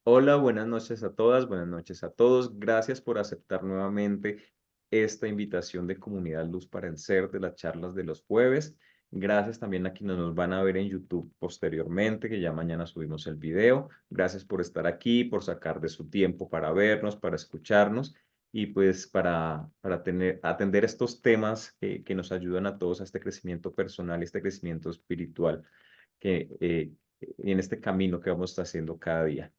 Hola, buenas noches a todas, buenas noches a todos. Gracias por aceptar nuevamente esta invitación de Comunidad Luz para el Ser de las charlas de los jueves. Gracias también a quienes nos van a ver en YouTube posteriormente, que ya mañana subimos el video. Gracias por estar aquí, por sacar de su tiempo para vernos, para escucharnos y pues para atender estos temas que nos ayudan a todos a este crecimiento personal, este crecimiento espiritual en este camino que vamos haciendo cada día.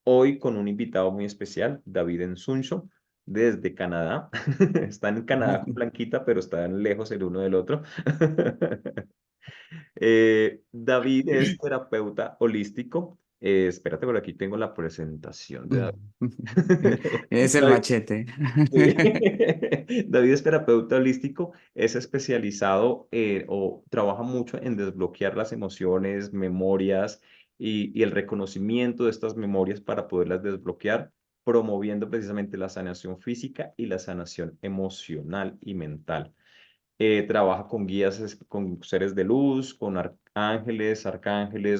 Hoy con un invitado muy especial, David Ensuncho, desde Canadá. Están en Canadá con Blanquita, pero están lejos el uno del otro. David es terapeuta holístico. Espérate, por aquí tengo la presentación de David. Es el David, machete. sí. David es terapeuta holístico, es especializado o trabaja mucho en desbloquear las emociones, memorias y el reconocimiento de estas memorias para poderlas desbloquear, promoviendo precisamente la sanación física y la sanación emocional y mental. Trabaja con guías, con seres de luz, con arcángeles,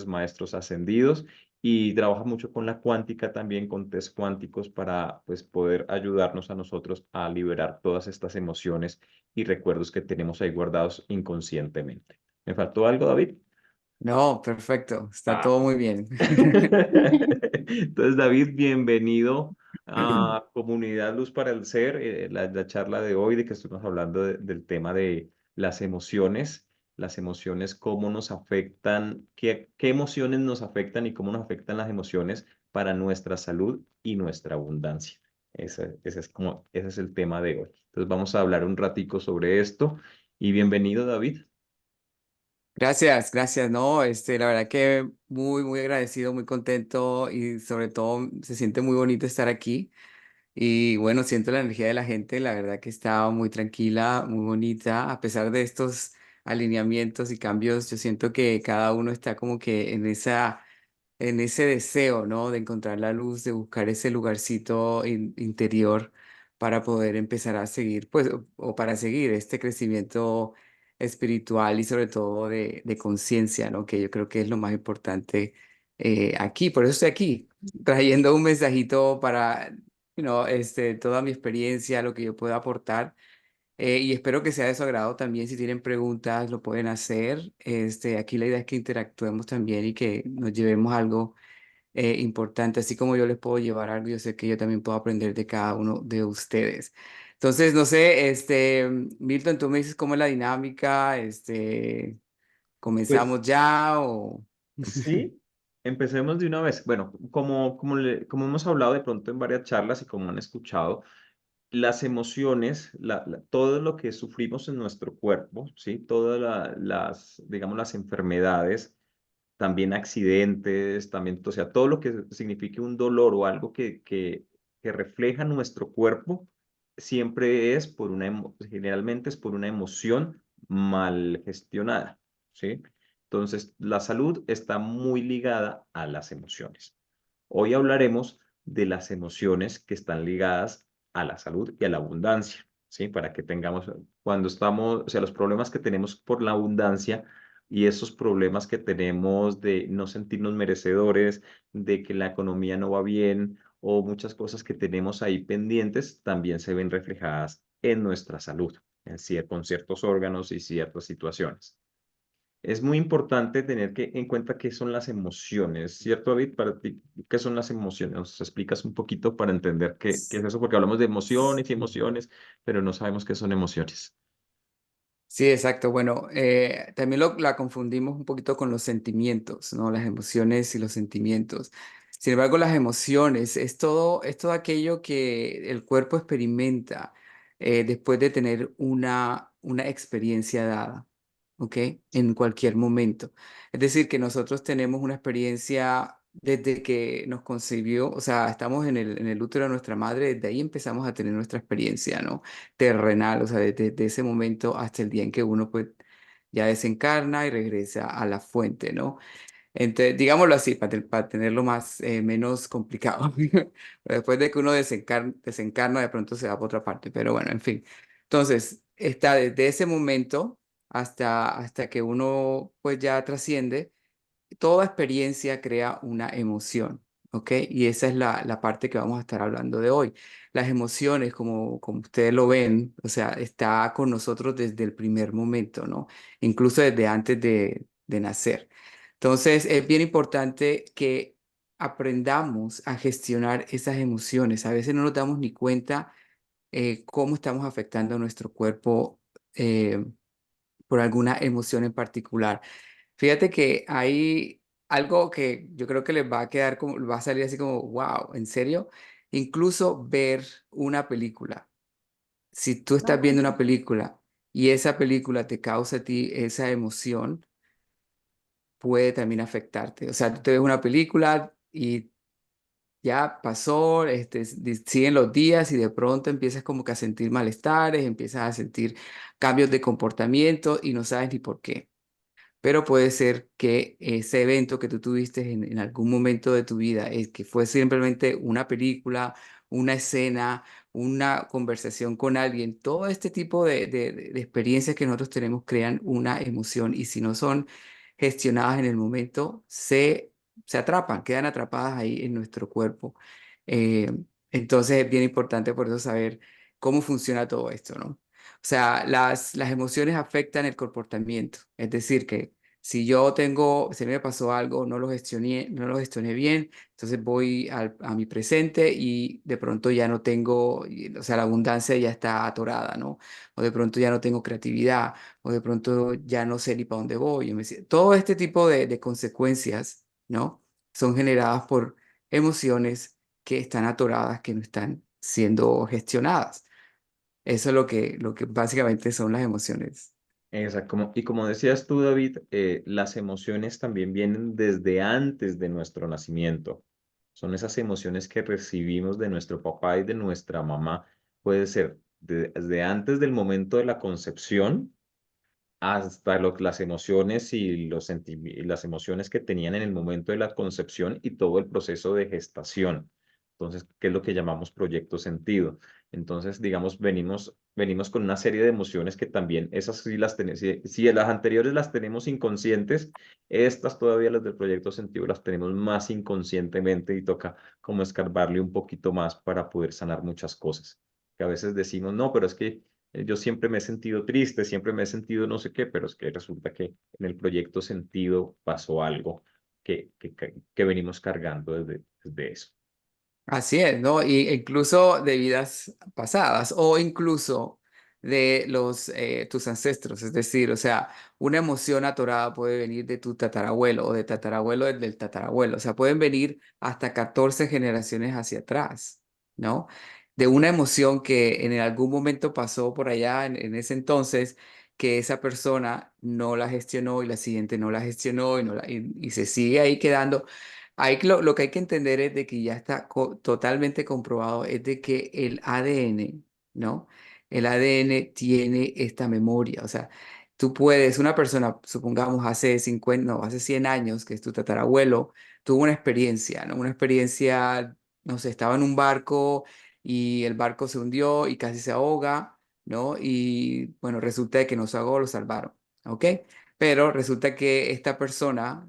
maestros ascendidos y trabaja mucho con la cuántica también, con test cuánticos para pues, poder ayudarnos a nosotros a liberar todas estas emociones y recuerdos que tenemos ahí guardados inconscientemente. ¿Me faltó algo, David? No, perfecto. Está Ah. todo muy bien. Entonces, David, bienvenido a Comunidad Luz para el Ser, la charla de hoy de que estuvimos hablando del tema de las emociones, cómo nos afectan, qué emociones nos afectan y cómo nos afectan las emociones para nuestra salud y nuestra abundancia. Ese es el tema de hoy. Entonces, vamos a hablar un ratico sobre esto y bienvenido, David. Gracias, gracias. No, la verdad que muy, muy agradecido, muy contento y sobre todo se siente muy bonito estar aquí. Y bueno, siento la energía de la gente, la verdad que está muy tranquila, muy bonita, a pesar de estos alineamientos y cambios, yo siento que cada uno está como que en ese deseo, ¿no? De encontrar la luz, de buscar ese lugarcito interior para poder empezar a seguir, pues, o para seguir este crecimiento espiritual y sobre todo de conciencia, ¿no? Que yo creo que es lo más importante aquí. Por eso estoy aquí, trayendo un mensajito para, toda mi experiencia, lo que yo pueda aportar. Y espero que sea de su agrado también. Si tienen preguntas, lo pueden hacer. Aquí la idea es que interactuemos también y que nos llevemos algo importante. Así como yo les puedo llevar algo, yo sé que yo también puedo aprender de cada uno de ustedes. Entonces, no sé, Milton, tú me dices cómo es la dinámica. Pues ¿Comenzamos ya o...? sí, empecemos de una vez. Bueno, como hemos hablado de pronto en varias charlas y como han escuchado, las emociones, todo lo que sufrimos en nuestro cuerpo, ¿sí? Todas digamos, las enfermedades, también accidentes, también, o sea, todo lo que signifique un dolor o algo que refleja nuestro cuerpo, siempre es generalmente es por una emoción mal gestionada, ¿sí? Entonces, la salud está muy ligada a las emociones. Hoy hablaremos de las emociones que están ligadas a la salud y a la abundancia, ¿sí? Para que tengamos, cuando estamos, o sea, los problemas que tenemos por la abundancia y esos problemas que tenemos de no sentirnos merecedores, de que la economía no va bien o muchas cosas que tenemos ahí pendientes, también se ven reflejadas en nuestra salud, con ciertos órganos y ciertas situaciones. Es muy importante tener en cuenta qué son las emociones, ¿cierto, David? Para ti, ¿qué son las emociones? ¿Nos explicas un poquito para entender qué es eso? Porque hablamos de emociones y emociones, pero no sabemos qué son emociones. Sí, exacto. Bueno, también la confundimos un poquito con los sentimientos, ¿no? Las emociones y los sentimientos. Sin embargo, las emociones es todo aquello que el cuerpo experimenta después de tener una experiencia dada, ¿ok? En cualquier momento. Es decir, que nosotros tenemos una experiencia desde que nos concibió, o sea, estamos en el útero de nuestra madre, desde ahí empezamos a tener nuestra experiencia, ¿no? Terrenal, o sea, desde ese momento hasta el día en que uno pues ya desencarna y regresa a la fuente, ¿no? Entonces, digámoslo así, para tenerlo más, menos complicado. Después de que uno desencarna, de pronto se va por otra parte, pero bueno, en fin. Entonces, está desde ese momento hasta que uno pues ya trasciende, toda experiencia crea una emoción, ¿ok? Y esa es la parte que vamos a estar hablando de hoy. Las emociones, como ustedes lo ven, o sea, está con nosotros desde el primer momento, ¿no? Incluso desde antes de nacer. Entonces, es bien importante que aprendamos a gestionar esas emociones. A veces no nos damos ni cuenta cómo estamos afectando a nuestro cuerpo eh, por alguna emoción en particular. Fíjate que hay algo que yo creo que les va a quedar como, va a salir así como, wow, ¿en serio? Incluso ver una película. Si tú estás viendo una película y esa película te causa a ti esa emoción, puede también afectarte. O sea, tú te ves una película y ya pasó, siguen los días y de pronto empiezas como que a sentir malestares, empiezas a sentir cambios de comportamiento y no sabes ni por qué. Pero puede ser que ese evento que tú tuviste en algún momento de tu vida, es que fue simplemente una película, una escena, una conversación con alguien, todo este tipo de experiencias que nosotros tenemos crean una emoción y si no son gestionadas en el momento, se atrapan, quedan atrapadas ahí en nuestro cuerpo. Eh, entonces es bien importante por eso saber cómo funciona todo esto, ¿no? O sea, las emociones afectan el comportamiento. Es decir, que si me pasó algo, no lo gestioné bien, entonces voy a mi presente y de pronto ya no tengo, o sea, la abundancia ya está atorada, ¿no? O de pronto ya no tengo creatividad, o de pronto ya no sé ni para dónde voy. Todo este tipo de consecuencias, ¿no? Son generadas por emociones que están atoradas, que no están siendo gestionadas. Eso es lo que básicamente son las emociones. Exacto. Y como decías tú, David, las emociones también vienen desde antes de nuestro nacimiento. Son esas emociones que recibimos de nuestro papá y de nuestra mamá. Puede ser desde antes del momento de la concepción hasta las emociones y y las emociones que tenían en el momento de la concepción y todo el proceso de gestación. Entonces, ¿qué es lo que llamamos proyecto sentido? Entonces, digamos, venimos con una serie de emociones que también esas sí las tenemos, si las anteriores las tenemos inconscientes, estas todavía las del proyecto sentido las tenemos más inconscientemente y toca como escarbarle un poquito más para poder sanar muchas cosas. Que a veces decimos, no, pero es que yo siempre me he sentido triste, siempre me he sentido no sé qué, pero es que resulta que en el proyecto sentido pasó algo que venimos cargando desde eso. Así es, ¿no? Y incluso de vidas pasadas o incluso de tus ancestros, es decir, o sea, una emoción atorada puede venir de tu tatarabuelo o de tatarabuelo del tatarabuelo, o sea, pueden venir hasta 14 generaciones hacia atrás, ¿no? De una emoción que en algún momento pasó por allá en ese entonces, que esa persona no la gestionó y la siguiente no la gestionó y se sigue ahí quedando. Lo que hay que entender es de que ya está totalmente comprobado, es de que el ADN, ¿no? El ADN tiene esta memoria, o sea, tú puedes, una persona, supongamos hace 50, no, hace 100 años, que es tu tatarabuelo, tuvo una experiencia, ¿no? Una experiencia, no sé, estaba en un barco y el barco se hundió y casi se ahoga, ¿no? Y bueno, resulta de que no se ahogó, lo salvaron, ¿ok? Pero resulta que esta persona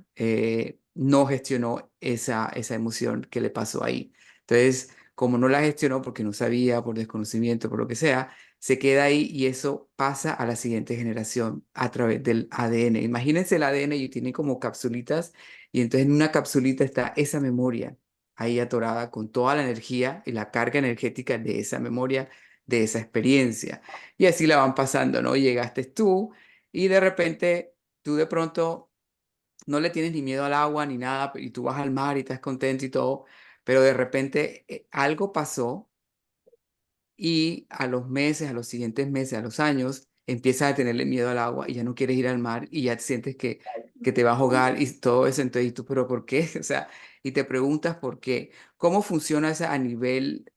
no gestionó esa emoción que le pasó ahí. Entonces, como no la gestionó porque no sabía, por desconocimiento, por lo que sea, se queda ahí y eso pasa a la siguiente generación a través del ADN. Imagínense el ADN y tiene como capsulitas y entonces en una capsulita está esa memoria ahí atorada con toda la energía y la carga energética de esa memoria, de esa experiencia. Y así la van pasando, ¿no? Llegaste tú y de repente tú de pronto no le tienes ni miedo al agua ni nada, y tú vas al mar y estás contento y todo, pero de repente algo pasó y a los meses, a los siguientes meses, a los años, empiezas a tenerle miedo al agua y ya no quieres ir al mar y ya sientes que te vas a ahogar y todo eso, entonces, ¿y tú, pero por qué? O sea, y te preguntas por qué. ¿Cómo funciona eso a nivel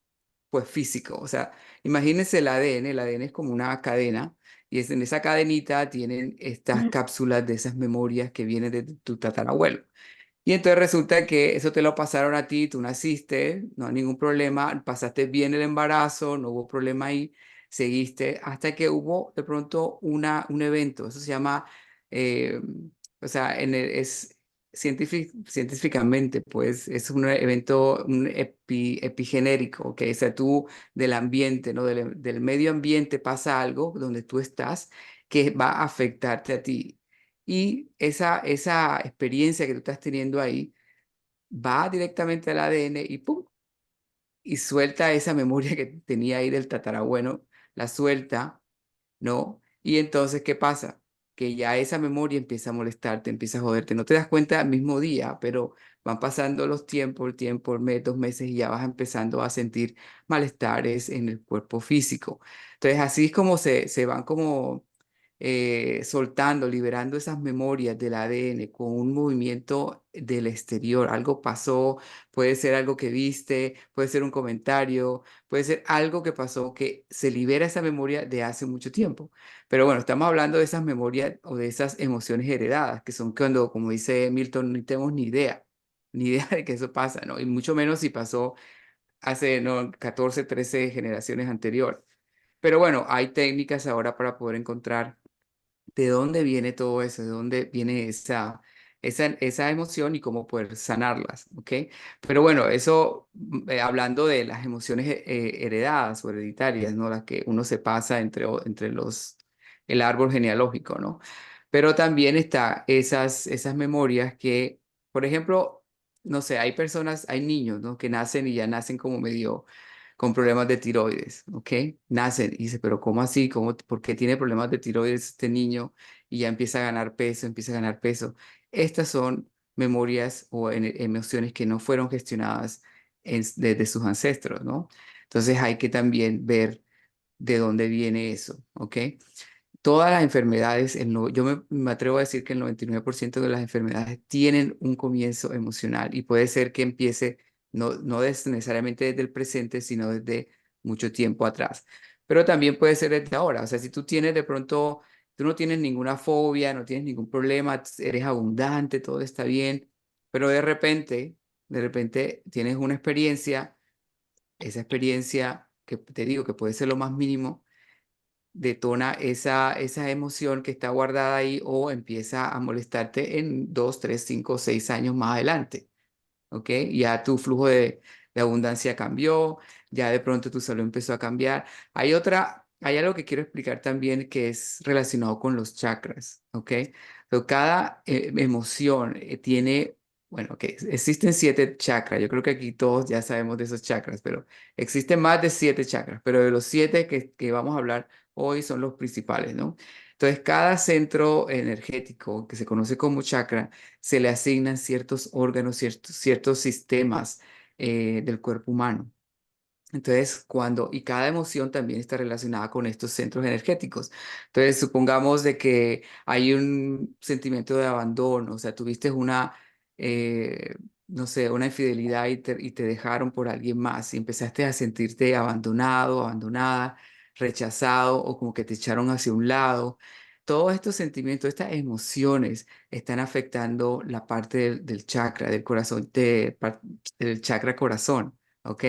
pues físico? O sea, imagínense el ADN es como una cadena y en esa cadenita tienen estas cápsulas de esas memorias que vienen de tu tatarabuelo. Y entonces resulta que eso te lo pasaron a ti, tú naciste, no hay ningún problema, pasaste bien el embarazo, no hubo problema ahí, seguiste hasta que hubo de pronto un evento, eso se llama, eh, o sea, científicamente, pues es un evento epigenérico, ¿ok? O sea, tú del ambiente, ¿no? Del medio ambiente pasa algo donde tú estás que va a afectarte a ti. Y esa experiencia que tú estás teniendo ahí va directamente al ADN y ¡pum! Y suelta esa memoria que tenía ahí del tatarabuelo, la suelta, ¿no? Y entonces, ¿qué pasa? Que ya esa memoria empieza a molestarte, empieza a joderte. No te das cuenta al mismo día, pero van pasando los tiempos, el tiempo, el mes, 2 meses, y ya vas empezando a sentir malestares en el cuerpo físico. Entonces, así es como se van como soltando, liberando esas memorias del ADN con un movimiento del exterior. Algo pasó, puede ser algo que viste, puede ser un comentario, puede ser algo que pasó que se libera esa memoria de hace mucho tiempo. Pero bueno, estamos hablando de esas memorias o de esas emociones heredadas, que son cuando, como dice Milton, no tenemos ni idea de que eso pasa, ¿no? Y mucho menos si pasó hace, ¿no? 14, 13 generaciones anteriores. Pero bueno, hay técnicas ahora para poder encontrar de dónde viene todo eso, de dónde viene esa emoción y cómo poder sanarlas, ¿ok? Pero bueno, eso hablando de las emociones heredadas o hereditarias, ¿no? Las que uno se pasa entre el árbol genealógico, ¿no? Pero también está esas memorias que, por ejemplo, no sé, hay personas, hay niños, ¿no? Que nacen y ya nacen como medio con problemas de tiroides, ¿ok? Nacen y dice, pero ¿cómo así? ¿Por qué tiene problemas de tiroides este niño? Y ya empieza a ganar peso, empieza a ganar peso. Estas son memorias o emociones que no fueron gestionadas desde sus ancestros, ¿no? Entonces hay que también ver de dónde viene eso, ¿ok? Todas las enfermedades, yo me atrevo a decir que el 99% de las enfermedades tienen un comienzo emocional y puede ser que empiece no necesariamente desde el presente, sino desde mucho tiempo atrás. Pero también puede ser desde ahora. O sea, si tú tienes de pronto, tú no tienes ninguna fobia, no tienes ningún problema, eres abundante, todo está bien, pero de repente tienes una experiencia, esa experiencia que te digo que puede ser lo más mínimo detona esa emoción que está guardada ahí o empieza a molestarte en 2, 3, 5, 6 años más adelante. ¿Ok? Ya tu flujo de abundancia cambió, ya de pronto tu salud empezó a cambiar. Hay algo que quiero explicar también que es relacionado con los chakras. ¿Ok? So, cada emoción tiene, bueno, que existen 7 chakras. Yo creo que aquí todos ya sabemos de esos chakras, pero existen más de 7 chakras, pero de los 7 que vamos a hablar hoy son los principales, ¿no? Entonces, cada centro energético que se conoce como chakra, se le asignan ciertos órganos, ciertos sistemas del cuerpo humano. Entonces, y cada emoción también está relacionada con estos centros energéticos. Entonces, supongamos de que hay un sentimiento de abandono, o sea, tuviste eh, no sé, una infidelidad y te dejaron por alguien más y empezaste a sentirte abandonado, abandonada, rechazado o como que te echaron hacia un lado. Todos estos sentimientos, estas emociones están afectando la parte del chakra, del corazón, del chakra corazón, ¿ok?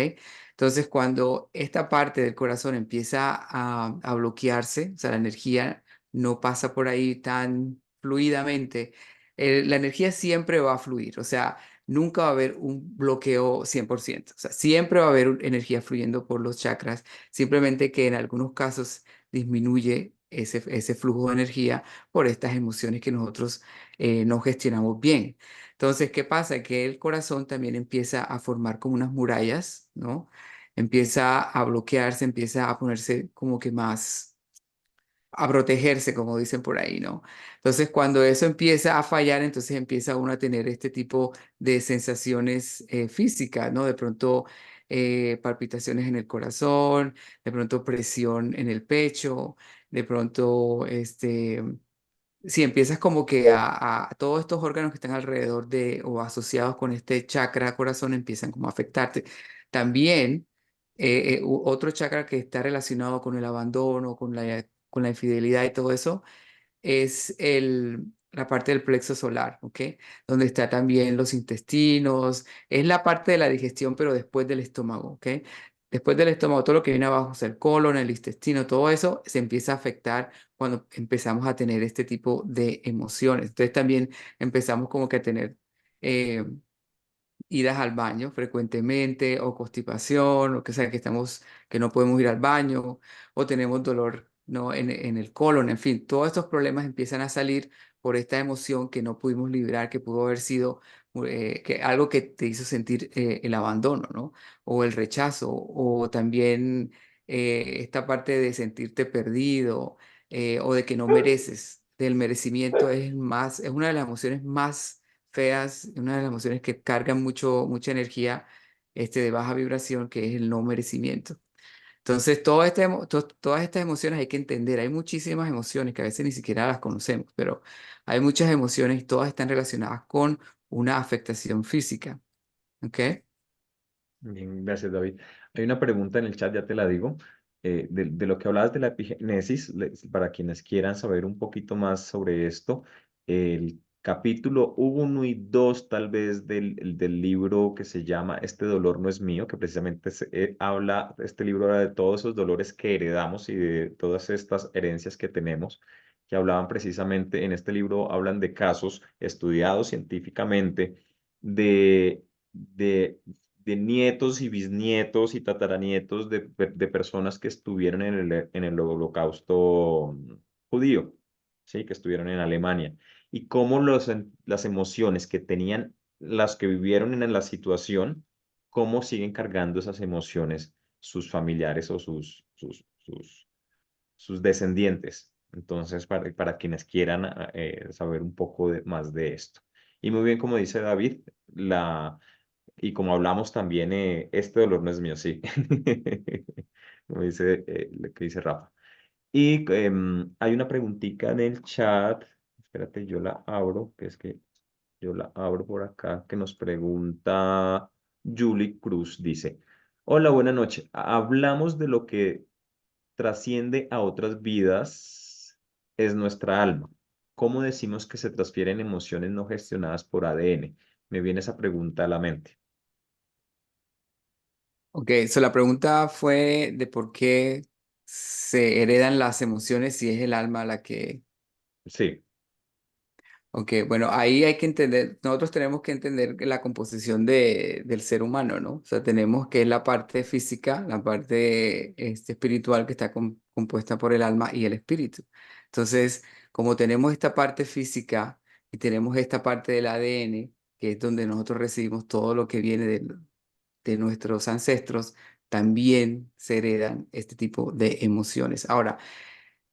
Entonces, cuando esta parte del corazón empieza a bloquearse, o sea, la energía no pasa por ahí tan fluidamente, la energía siempre va a fluir, o sea, nunca va a haber un bloqueo 100%, o sea, siempre va a haber energía fluyendo por los chakras, simplemente que en algunos casos disminuye ese flujo de energía por estas emociones que nosotros no gestionamos bien. Entonces, ¿qué pasa? Que el corazón también empieza a formar como unas murallas, ¿no? Empieza a bloquearse, empieza a ponerse como que más, a protegerse, como dicen por ahí, ¿no? Entonces, cuando eso empieza a fallar, entonces empieza uno a tener este tipo de sensaciones físicas, ¿no? De pronto palpitaciones en el corazón, de pronto presión en el pecho, de pronto, si empiezas como que a todos estos órganos que están alrededor o asociados con este chakra corazón empiezan como a afectarte. También otro chakra que está relacionado con el abandono, con la infidelidad y todo eso es la parte del plexo solar, ¿ok? Donde está también los intestinos, es la parte de la digestión, pero después del estómago, ¿ok? Después del estómago, todo lo que viene abajo, o sea, el colon, el intestino, todo eso se empieza a afectar cuando empezamos a tener este tipo de emociones. Entonces también empezamos como que a tener eh, idas al baño frecuentemente o constipación o que sea que no podemos ir al baño o tenemos dolor no en el colon, en fin, todos estos problemas empiezan a salir por esta emoción que no pudimos liberar, que pudo haber sido algo que te hizo sentir el abandono, ¿no? O el rechazo o también esta parte de sentirte perdido o de que no mereces. Del merecimiento es una de las emociones más feas, una de las emociones que cargan mucha energía de baja vibración, que es el no merecimiento. Entonces, todas estas emociones hay que entender. Hay muchísimas emociones que a veces ni siquiera las conocemos, pero hay muchas emociones y todas están relacionadas con una afectación física. ¿Ok? Bien, gracias, David. Hay una pregunta en el chat, ya te la digo, de lo que hablabas de la epigénesis, para quienes quieran saber un poquito más sobre esto, el capítulo 1 y 2 tal vez del libro que se llama Este dolor no es mío, que precisamente este libro habla de todos esos dolores que heredamos y de todas estas herencias que tenemos, que hablaban precisamente en este libro, hablan de casos estudiados científicamente de de nietos y bisnietos y tataranietos de personas que estuvieron en el holocausto judío, ¿sí? Que estuvieron en Alemania. Y cómo las emociones que tenían, las que vivieron en la situación, cómo siguen cargando esas emociones sus familiares o sus descendientes. Entonces, para quienes quieran saber un poco más de esto. Y muy bien, como dice David, y como hablamos también, este dolor no es mío, sí. Como dice lo que dice Rafa. Y hay una preguntita en el chat. Espérate, yo la abro, que es que yo la abro por acá, que nos pregunta Julie Cruz. Dice, hola, buena noche. Hablamos de lo que trasciende a otras vidas, es nuestra alma. ¿Cómo decimos que se transfieren emociones no gestionadas por ADN? Me viene esa pregunta a la mente. Ok, la pregunta fue de por qué se heredan las emociones si es el alma la que. Sí. Ok, bueno, ahí hay que entender, nosotros tenemos que entender que la composición del ser humano, ¿no? O sea, tenemos que es la parte física, la parte espiritual que está compuesta por el alma y el espíritu. Entonces, como tenemos esta parte física y tenemos esta parte del ADN, que es donde nosotros recibimos todo lo que viene de nuestros ancestros, también se heredan este tipo de emociones. Ahora,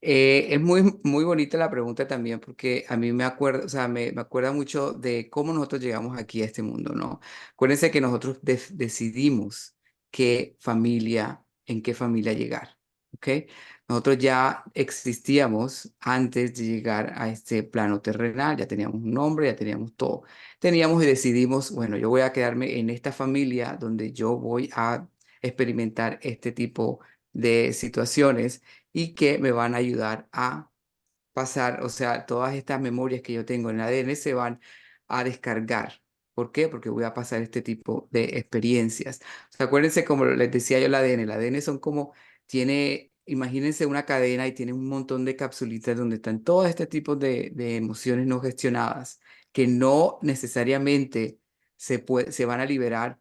es muy bonita la pregunta también porque a mí me acuerda, o sea, me acuerda mucho de cómo nosotros llegamos aquí a este mundo, ¿no? Acuérdense que nosotros decidimos en qué familia llegar, ¿ok? Nosotros ya existíamos antes de llegar a este plano terrenal, ya teníamos un nombre, ya teníamos todo. Teníamos y decidimos, bueno, yo voy a quedarme en esta familia donde yo voy a experimentar este tipo de situaciones y que me van a ayudar a pasar, o sea, todas estas memorias que yo tengo en el ADN se van a descargar. ¿Por qué? Porque voy a pasar este tipo de experiencias. O sea, acuérdense, como les decía yo, el ADN son como, imagínense una cadena y tiene un montón de capsulitas donde están todos este tipo de emociones no gestionadas que no necesariamente se van a liberar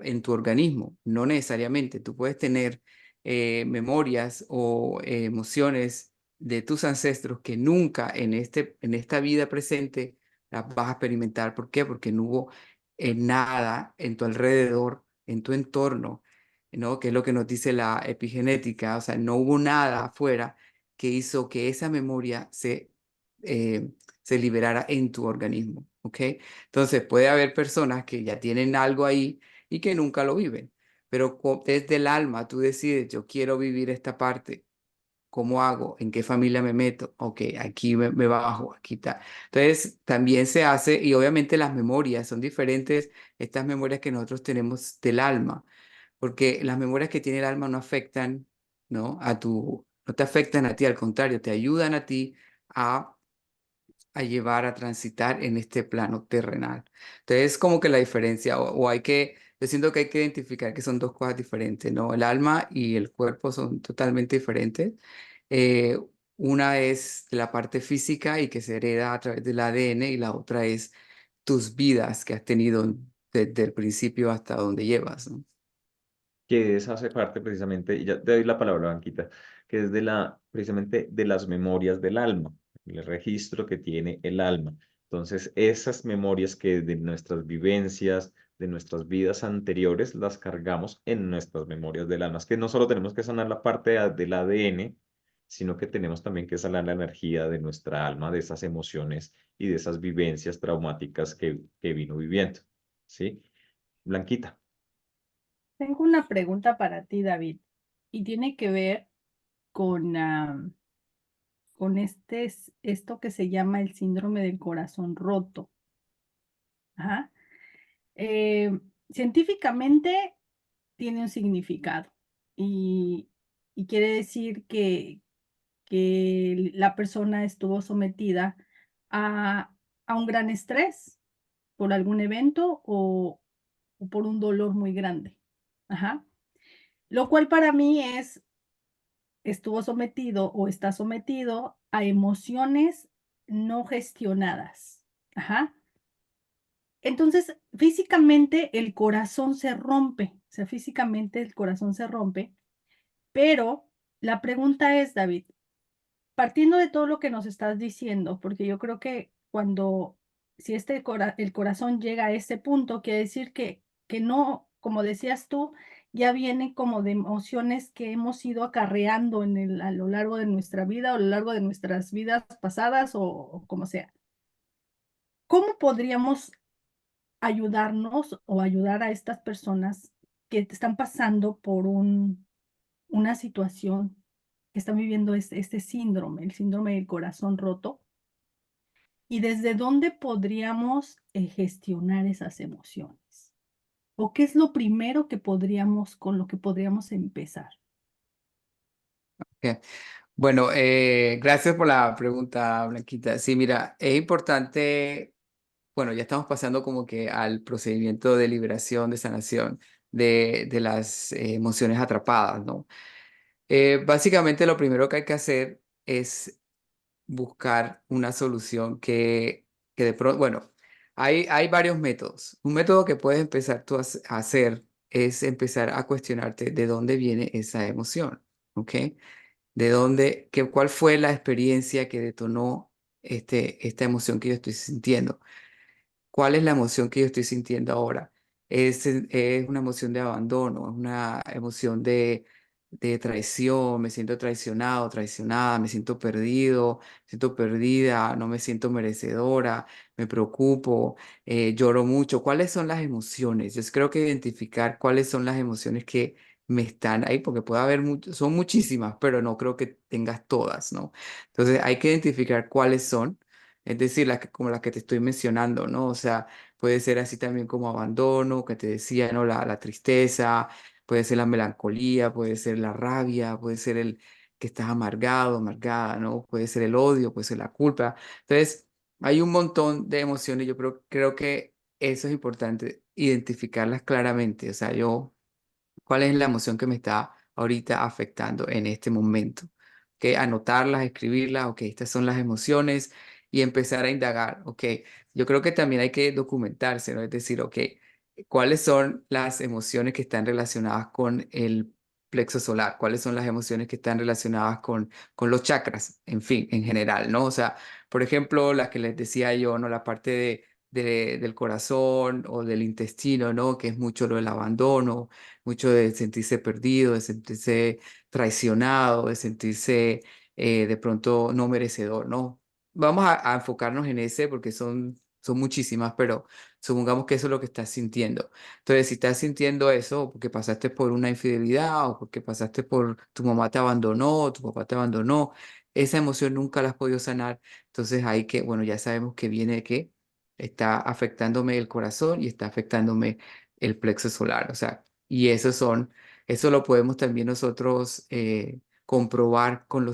en tu organismo, no necesariamente. Tú puedes tener memorias o emociones de tus ancestros que nunca en esta vida presente las vas a experimentar. ¿Por qué? Porque no hubo nada en tu alrededor, en tu entorno, ¿no? Que es lo que nos dice la epigenética. O sea, no hubo nada afuera que hizo que esa memoria eh, se liberara en tu organismo. ¿Ok? Entonces puede haber personas que ya tienen algo ahí y que nunca lo viven, pero desde el alma tú decides, yo quiero vivir esta parte. ¿Cómo hago? ¿En qué familia me meto? Ok, aquí me bajo, aquí está. Entonces, también se hace, y obviamente las memorias son diferentes, estas memorias que nosotros tenemos del alma, porque las memorias que tiene el alma no afectan, ¿no? No te afectan a ti, al contrario, te ayudan a ti a llevar a transitar en este plano terrenal. Entonces, como que la diferencia, yo siento que hay que identificar que son dos cosas diferentes, ¿no? El alma y el cuerpo son totalmente diferentes. Eh, una es la parte física y que se hereda a través del ADN y la otra es tus vidas que has tenido desde el principio hasta donde llevas, ¿no? Que esa hace parte precisamente, y ya te doy la palabra, Banquita, que es precisamente de las memorias del alma, el registro que tiene el alma. Entonces, esas memorias que de nuestras vivencias, de nuestras vidas anteriores, las cargamos en nuestras memorias del alma. Es que no solo tenemos que sanar la parte del ADN, sino que tenemos también que sanar la energía de nuestra alma, de esas emociones y de esas vivencias traumáticas que vino viviendo. ¿Sí? Blanquita. Tengo una pregunta para ti, David, y tiene que ver con, con esto que se llama el síndrome del corazón roto. Ajá. Eh, Científicamente tiene un significado y, y quiere decir que la persona estuvo sometida a, a un gran estrés por algún evento o por un dolor muy grande. Ajá. Lo cual para mí estuvo sometido o está sometido a emociones no gestionadas. Ajá. Entonces, físicamente el corazón se rompe, o sea, físicamente el corazón se rompe, pero la pregunta es, David, partiendo de todo lo que nos estás diciendo, porque yo creo que si el corazón llega a ese punto, quiere decir que no, como decías tú, ya viene como de emociones que hemos ido acarreando a lo largo de nuestra vida o a lo largo de nuestras vidas pasadas o como sea. ¿Cómo podríamos ayudarnos o ayudar a estas personas que están pasando por una situación, que están viviendo este síndrome, el síndrome del corazón roto? ¿Y desde dónde podríamos gestionar esas emociones? ¿O qué es lo primero con lo que podríamos empezar? Ok. Bueno, gracias por la pregunta, Blanquita. Sí, mira, es importante, bueno, ya estamos pasando como que al procedimiento de liberación, de sanación de las emociones atrapadas, ¿no? Básicamente lo primero que hay que hacer es buscar una solución que de pronto, bueno, hay varios métodos. Un método que puedes empezar tú a hacer es empezar a cuestionarte de dónde viene esa emoción, ¿ok? De dónde, cuál fue la experiencia que detonó esta emoción que yo estoy sintiendo. ¿Cuál es la emoción que yo estoy sintiendo ahora? Es una emoción de abandono, es una emoción de traición, me siento traicionado, traicionada, me siento perdida, no me siento merecedora, me preocupo, lloro mucho. ¿Cuáles son las emociones? Yo creo que identificar cuáles son las emociones que me están ahí, porque puede haber, son muchísimas, pero no creo que tengas todas, ¿no? Entonces hay que identificar cuáles son. Es decir, como las que te estoy mencionando, ¿no? O sea, puede ser así también como abandono, que te decía, ¿no? La tristeza, puede ser la melancolía, puede ser la rabia, puede ser el que estás amargado, amargada, ¿no? Puede ser el odio, puede ser la culpa. Entonces, hay un montón de emociones. Yo creo que eso es importante, identificarlas claramente. O sea, ¿cuál es la emoción que me está ahorita afectando en este momento? ¿Ok? Anotarlas, escribirlas, ok, estas son las emociones y empezar a indagar, ok. Yo creo que también hay que documentarse, ¿no? Es decir, ok, ¿cuáles son las emociones que están relacionadas con el plexo solar? ¿Cuáles son las emociones que están relacionadas con los chakras? En fin, en general, ¿no? O sea, por ejemplo, las que les decía yo, ¿no? La parte del corazón o del intestino, ¿no? Que es mucho lo del abandono, mucho de sentirse perdido, de sentirse traicionado, de sentirse de pronto no merecedor, ¿no? Vamos a enfocarnos en ese porque son muchísimas, pero supongamos que eso es lo que estás sintiendo. Entonces, si estás sintiendo eso, o porque pasaste por una infidelidad, o porque pasaste por tu mamá te abandonó, tu papá te abandonó, esa emoción nunca la has podido sanar. Entonces, hay que, bueno, ya sabemos que viene de que está afectándome el corazón y está afectándome el plexo solar. O sea, y eso lo podemos también nosotros comprobar con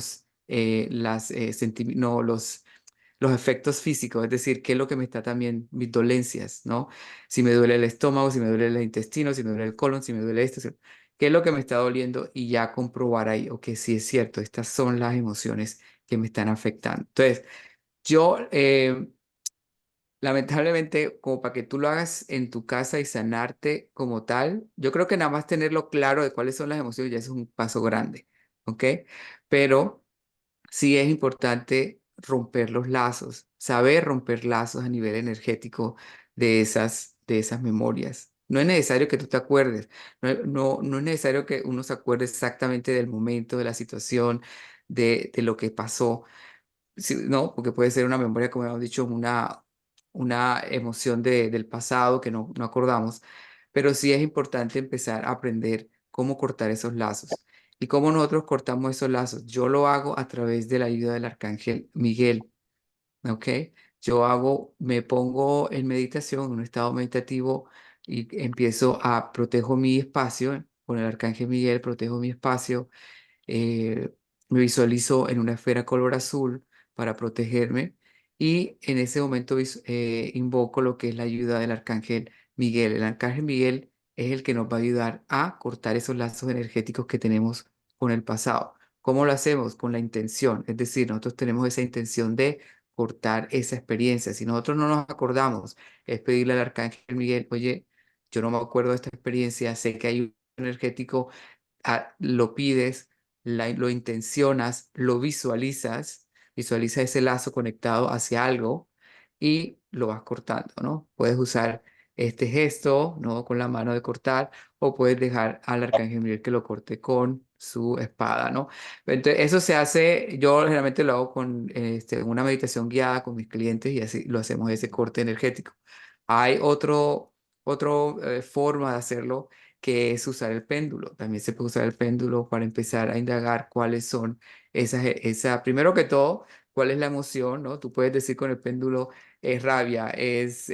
no, los efectos físicos, es decir, qué es lo que me está también, mis dolencias, ¿no? Si me duele el estómago, si me duele el intestino, si me duele el colon, si me duele esto, qué es lo que me está doliendo y ya comprobar ahí, ok, sí es cierto, estas son las emociones que me están afectando. Entonces, yo lamentablemente, como para que tú lo hagas en tu casa y sanarte como tal, yo creo que nada más tenerlo claro de cuáles son las emociones ya es un paso grande, ¿ok? Pero sí es importante romper los lazos, saber romper lazos a nivel energético de esas memorias. No es necesario que tú te acuerdes, no es necesario que uno se acuerde exactamente del momento, de la situación, de lo que pasó. Sí, no, porque puede ser una memoria, como hemos dicho, una emoción del pasado que no acordamos, pero sí es importante empezar a aprender cómo cortar esos lazos. ¿Y cómo nosotros cortamos esos lazos? Yo lo hago a través de la ayuda del arcángel Miguel, ¿ok? Me pongo en meditación, en un estado meditativo y empiezo a protejo mi espacio, con el arcángel Miguel protejo mi espacio, me visualizo en una esfera color azul para protegerme y en ese momento invoco lo que es la ayuda del arcángel Miguel. El arcángel Miguel es el que nos va a ayudar a cortar esos lazos energéticos que tenemos con el pasado. ¿Cómo lo hacemos? Con la intención, es decir, nosotros tenemos esa intención de cortar esa experiencia. Si nosotros no nos acordamos, es pedirle al arcángel Miguel, oye, yo no me acuerdo de esta experiencia, sé que hay un energético, lo pides, lo intencionas, lo visualizas, visualiza ese lazo conectado hacia algo y lo vas cortando, ¿no? Puedes usar este gesto, ¿no? Con la mano de cortar, o puedes dejar al arcángel Miguel que lo corte con su espada, ¿no? Entonces, eso se hace, yo generalmente lo hago con una meditación guiada con mis clientes y así lo hacemos ese corte energético. Hay forma de hacerlo que es usar el péndulo. También se puede usar el péndulo para empezar a indagar cuáles son primero que todo, cuál es la emoción, ¿no? Tú puedes decir con el péndulo es rabia, es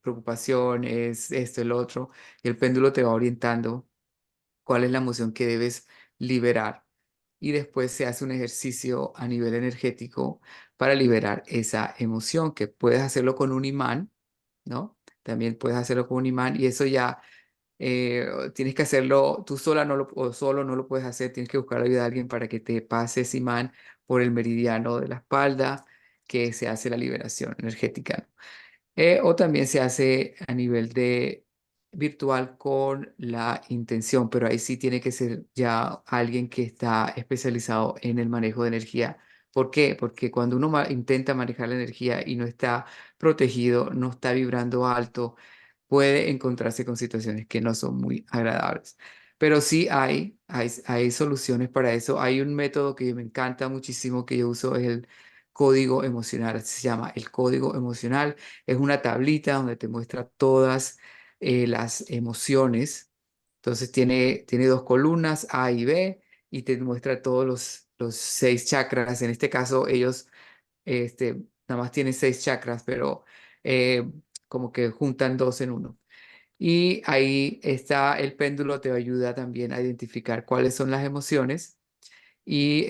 preocupación, es esto, el otro, y el péndulo te va orientando cuál es la emoción que debes liberar. Y después se hace un ejercicio a nivel energético para liberar esa emoción, que puedes hacerlo con un imán, ¿no? También puedes hacerlo con un imán y eso ya tienes que hacerlo tú sola o solo no lo puedes hacer, tienes que buscar la ayuda de alguien para que te pase ese imán por el meridiano de la espalda, que se hace la liberación energética. O también se hace a nivel de virtual con la intención, pero ahí sí tiene que ser ya alguien que está especializado en el manejo de energía. ¿Por qué? Porque cuando uno intenta manejar la energía y no está protegido, no está vibrando alto, puede encontrarse con situaciones que no son muy agradables. Pero sí hay soluciones para eso. Hay un método que me encanta muchísimo que yo uso, es el código emocional. Así se llama el código emocional. Es una tablita donde te muestra todas las emociones. Entonces tiene dos columnas, A y B, y te muestra todos los 6 chakras. En este caso, ellos nada más tienen 6 chakras, pero eh, como que juntan dos en uno. Y ahí está el péndulo, te ayuda también a identificar cuáles son las emociones y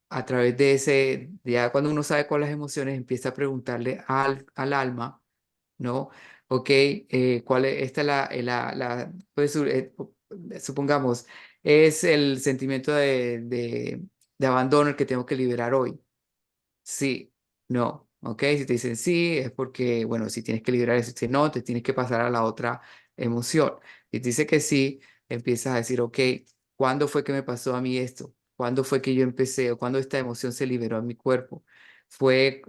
a través de ya cuando uno sabe cuáles emociones, empieza a preguntarle al alma, ¿no? Ok, ¿cuál es? Esta es supongamos, es el sentimiento de abandono el que tengo que liberar hoy. Sí, no, ¿ok? Si te dicen sí, es porque, bueno, si tienes que liberar eso, si no, te tienes que pasar a la otra emoción. Si te dice que sí, empiezas a decir, ok, ¿cuándo fue que me pasó a mí esto? ¿Cuándo fue que yo empecé o cuándo esta emoción se liberó en mi cuerpo? Fue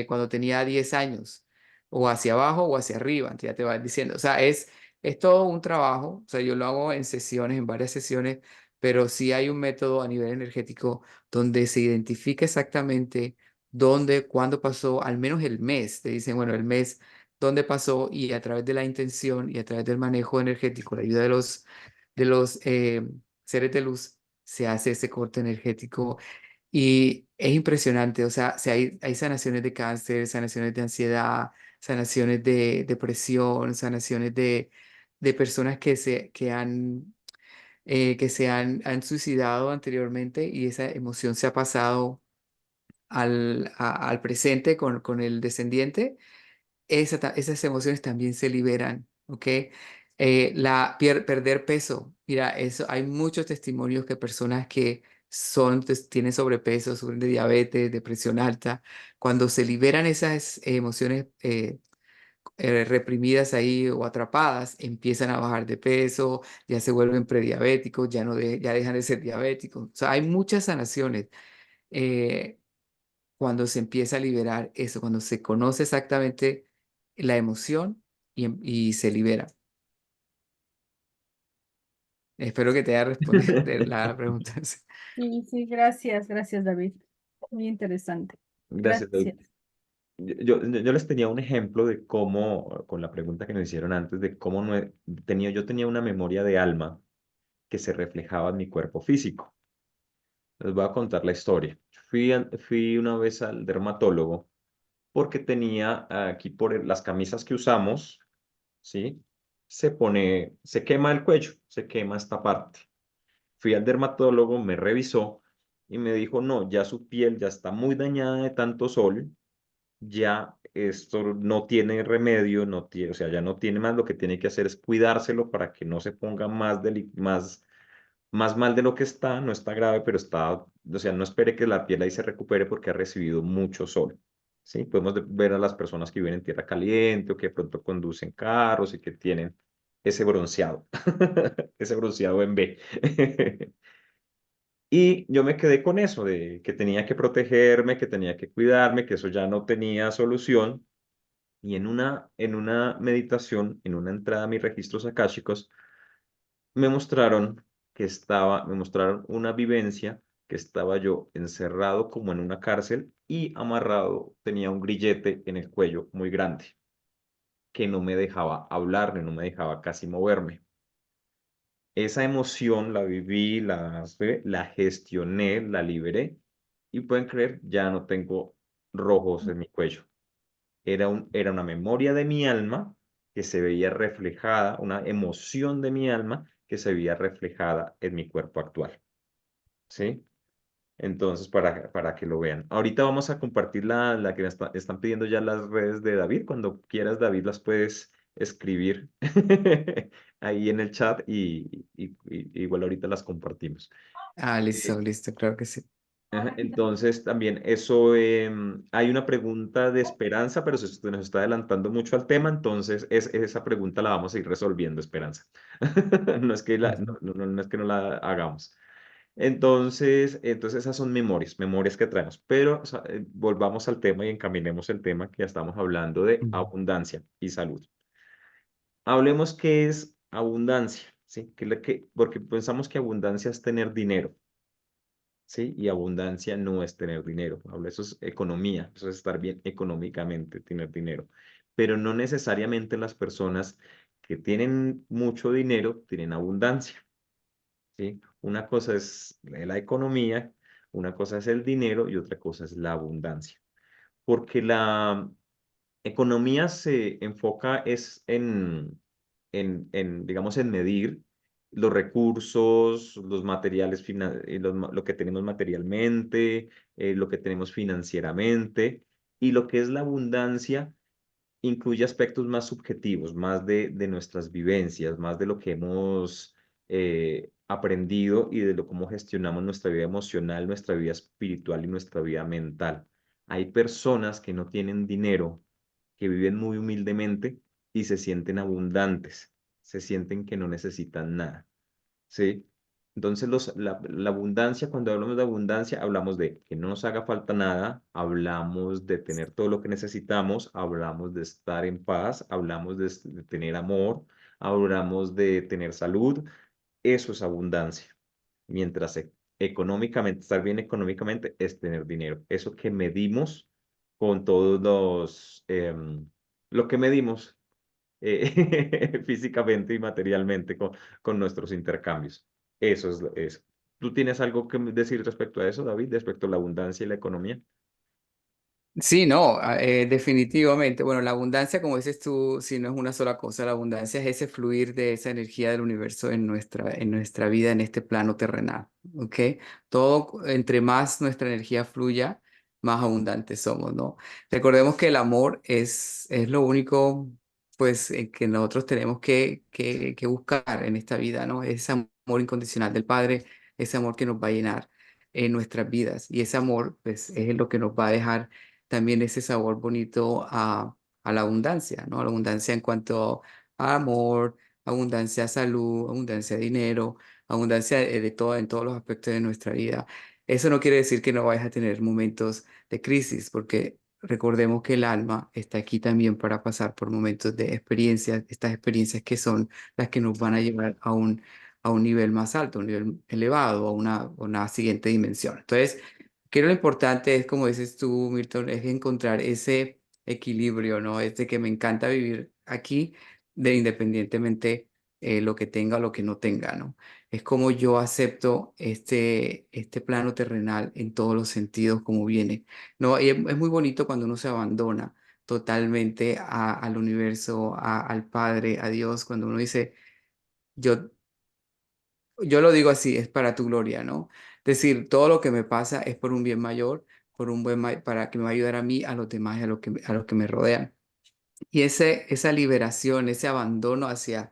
cuando tenía 10 años, o hacia abajo o hacia arriba, entonces ya te va diciendo. O sea, es todo un trabajo, o sea, yo lo hago en sesiones, en varias sesiones, pero sí hay un método a nivel energético donde se identifica exactamente dónde, cuándo pasó, al menos el mes. Te dicen, bueno, el mes, dónde pasó y a través de la intención y a través del manejo energético, la ayuda de los seres de luz, se hace ese corte energético y es impresionante. O sea, si hay sanaciones de cáncer, sanaciones de ansiedad, sanaciones de depresión, sanaciones de personas que se han suicidado anteriormente y esa emoción se ha pasado al presente con el descendiente, esas emociones también se liberan, ¿ok? Perder peso, mira, eso, hay muchos testimonios que personas que tienen sobrepeso, sufren de diabetes, de presión alta. Cuando se liberan esas emociones reprimidas ahí o atrapadas, empiezan a bajar de peso, ya se vuelven prediabéticos, ya dejan de ser diabéticos. O sea, hay muchas sanaciones eh, cuando se empieza a liberar eso, cuando se conoce exactamente la emoción y se libera. Espero que te haya respondido la pregunta. Sí, sí, gracias, gracias, David. Muy interesante. Gracias, David. Gracias. Yo les tenía un ejemplo de cómo, con la pregunta que nos hicieron antes, de cómo yo tenía una memoria de alma que se reflejaba en mi cuerpo físico. Les voy a contar la historia. Fui una vez al dermatólogo porque tenía aquí las camisas que usamos, ¿sí? Se quema el cuello, se quema esta parte. Fui al dermatólogo, me revisó y me dijo, no, ya su piel ya está muy dañada de tanto sol, ya esto no tiene remedio, no tiene, o sea, ya no tiene más, lo que tiene que hacer es cuidárselo para que no se ponga más mal de lo que está, no está grave, pero está, o sea, no espere que la piel ahí se recupere porque ha recibido mucho sol. ¿Sí? Podemos ver a las personas que viven en tierra caliente o que de pronto conducen carros y que tienen ese bronceado, ese bronceado en B. Y yo me quedé con eso, de que tenía que protegerme, que tenía que cuidarme, que eso ya no tenía solución. Y en una meditación, en una entrada a mis registros akáshicos, me mostraron una vivencia que estaba yo encerrado como en una cárcel y amarrado, tenía un grillete en el cuello muy grande que no me dejaba hablar, ni no me dejaba casi moverme. Esa emoción la viví, la gestioné, la liberé y pueden creer, ya no tengo rojos en mi cuello. Era una memoria de mi alma que se veía reflejada, una emoción de mi alma que se veía reflejada en mi cuerpo actual. ¿Sí? Entonces, para que lo vean. Ahorita vamos a compartir la que están pidiendo ya las redes de David. Cuando quieras, David, las puedes escribir ahí en el chat y igual ahorita las compartimos. Ah, Eh, listo, listo, claro que sí. Ajá, entonces, también eso, hay una pregunta de Esperanza, pero se nos está adelantando mucho al tema, entonces esa pregunta la vamos a ir resolviendo, Esperanza. No es que Ujú. no es que no la hagamos. Entonces esas son memorias que traemos, pero volvamos al tema y encaminemos el tema que ya estamos hablando de Ujú. abundancia y salud. Hablemos qué es abundancia, ¿sí? Porque pensamos que abundancia es tener dinero. ¿Sí? Y abundancia no es tener dinero. Eso es economía, eso es estar bien económicamente, tener dinero. Pero no necesariamente las personas que tienen mucho dinero tienen abundancia, ¿sí? Una cosa es la economía, una cosa es el dinero y otra cosa es la abundancia. Porque la economía se enfoca digamos, en medir los recursos, los materiales, lo que tenemos materialmente, lo que tenemos financieramente, y lo que es la abundancia incluye aspectos más subjetivos, más de nuestras vivencias, más de lo que hemos aprendido y de cómo gestionamos nuestra vida emocional, nuestra vida espiritual y nuestra vida mental. Hay personas que no tienen dinero, que viven muy humildemente y se sienten abundantes, se sienten que no necesitan nada. ¿Sí? Entonces, la abundancia, cuando hablamos de abundancia, hablamos de que no nos haga falta nada, hablamos de tener todo lo que necesitamos, hablamos de estar en paz, hablamos de tener amor, hablamos de tener salud. Eso es abundancia. Mientras económicamente, estar bien económicamente es tener dinero. Eso que medimos con todos lo que medimos físicamente y materialmente con nuestros intercambios. Eso es eso. ¿Tú tienes algo que decir respecto a eso, David, respecto a la abundancia y la economía? Sí, no, definitivamente. Bueno, la abundancia, como dices tú, si no es una sola cosa, la abundancia es ese fluir de esa energía del universo en nuestra vida, en este plano terrenal, ¿ok? Todo, entre más nuestra energía fluya, más abundantes somos, ¿no? Recordemos que el amor es lo único, pues, que nosotros tenemos que buscar en esta vida, ¿no? Ese amor incondicional del Padre, ese amor que nos va a llenar. en nuestras vidas. Y ese amor, pues, es lo que nos va a dejar también ese sabor bonito a la abundancia, ¿no? A la abundancia en cuanto a amor, abundancia a salud, abundancia de dinero, abundancia de todo, en todos los aspectos de nuestra vida. Eso no quiere decir que no vayas a tener momentos de crisis, porque recordemos que el alma está aquí también para pasar por momentos de experiencias, estas experiencias que son las que nos van a llevar a un nivel más alto, a un nivel elevado, a una siguiente dimensión. Entonces, creo lo importante es, como dices tú, Milton, es encontrar ese equilibrio, ¿no? Es de que me encanta vivir aquí, de independientemente lo que tenga o lo que no tenga, ¿no? Es como yo acepto este plano terrenal en todos los sentidos como viene, ¿no? Y es muy bonito cuando uno se abandona totalmente al universo, al Padre, a Dios, cuando uno dice, yo yo lo digo así, es para tu gloria, ¿no? Es decir, todo lo que me pasa es por un bien mayor, por un para que me va a ayudar a mí, a los demás y a los que me rodean. Y esa liberación, ese abandono hacia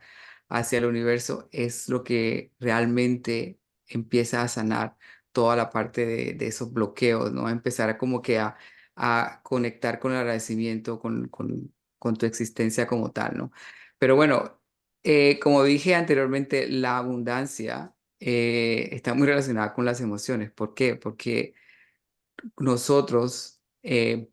el universo es lo que realmente empieza a sanar toda la parte de esos bloqueos, ¿no? A empezar a como que a conectar con el agradecimiento, con tu existencia como tal, ¿no? Pero bueno, como dije anteriormente, la abundancia está muy relacionada con las emociones. ¿Por qué? Porque nosotros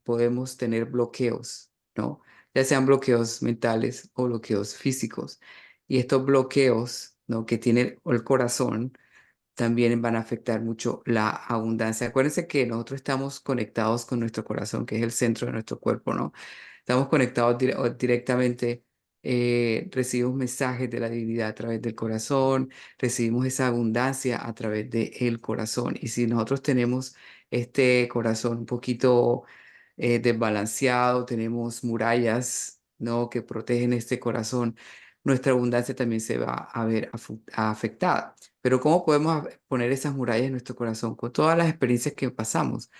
podemos tener bloqueos, ¿no? Ya sean bloqueos mentales o bloqueos físicos. Y estos bloqueos, ¿no? Que tiene el corazón también van a afectar mucho la abundancia. Acuérdense que nosotros estamos conectados con nuestro corazón, que es el centro de nuestro cuerpo, ¿no? Estamos conectados directamente, recibimos mensajes de la divinidad a través del corazón, recibimos esa abundancia a través del corazón. Y si nosotros tenemos este corazón un poquito desbalanceado, tenemos murallas, ¿no? Que protegen este corazón, nuestra abundancia también se va a ver afectada. Pero ¿cómo podemos poner esas murallas en nuestro corazón? Con todas las experiencias que pasamos,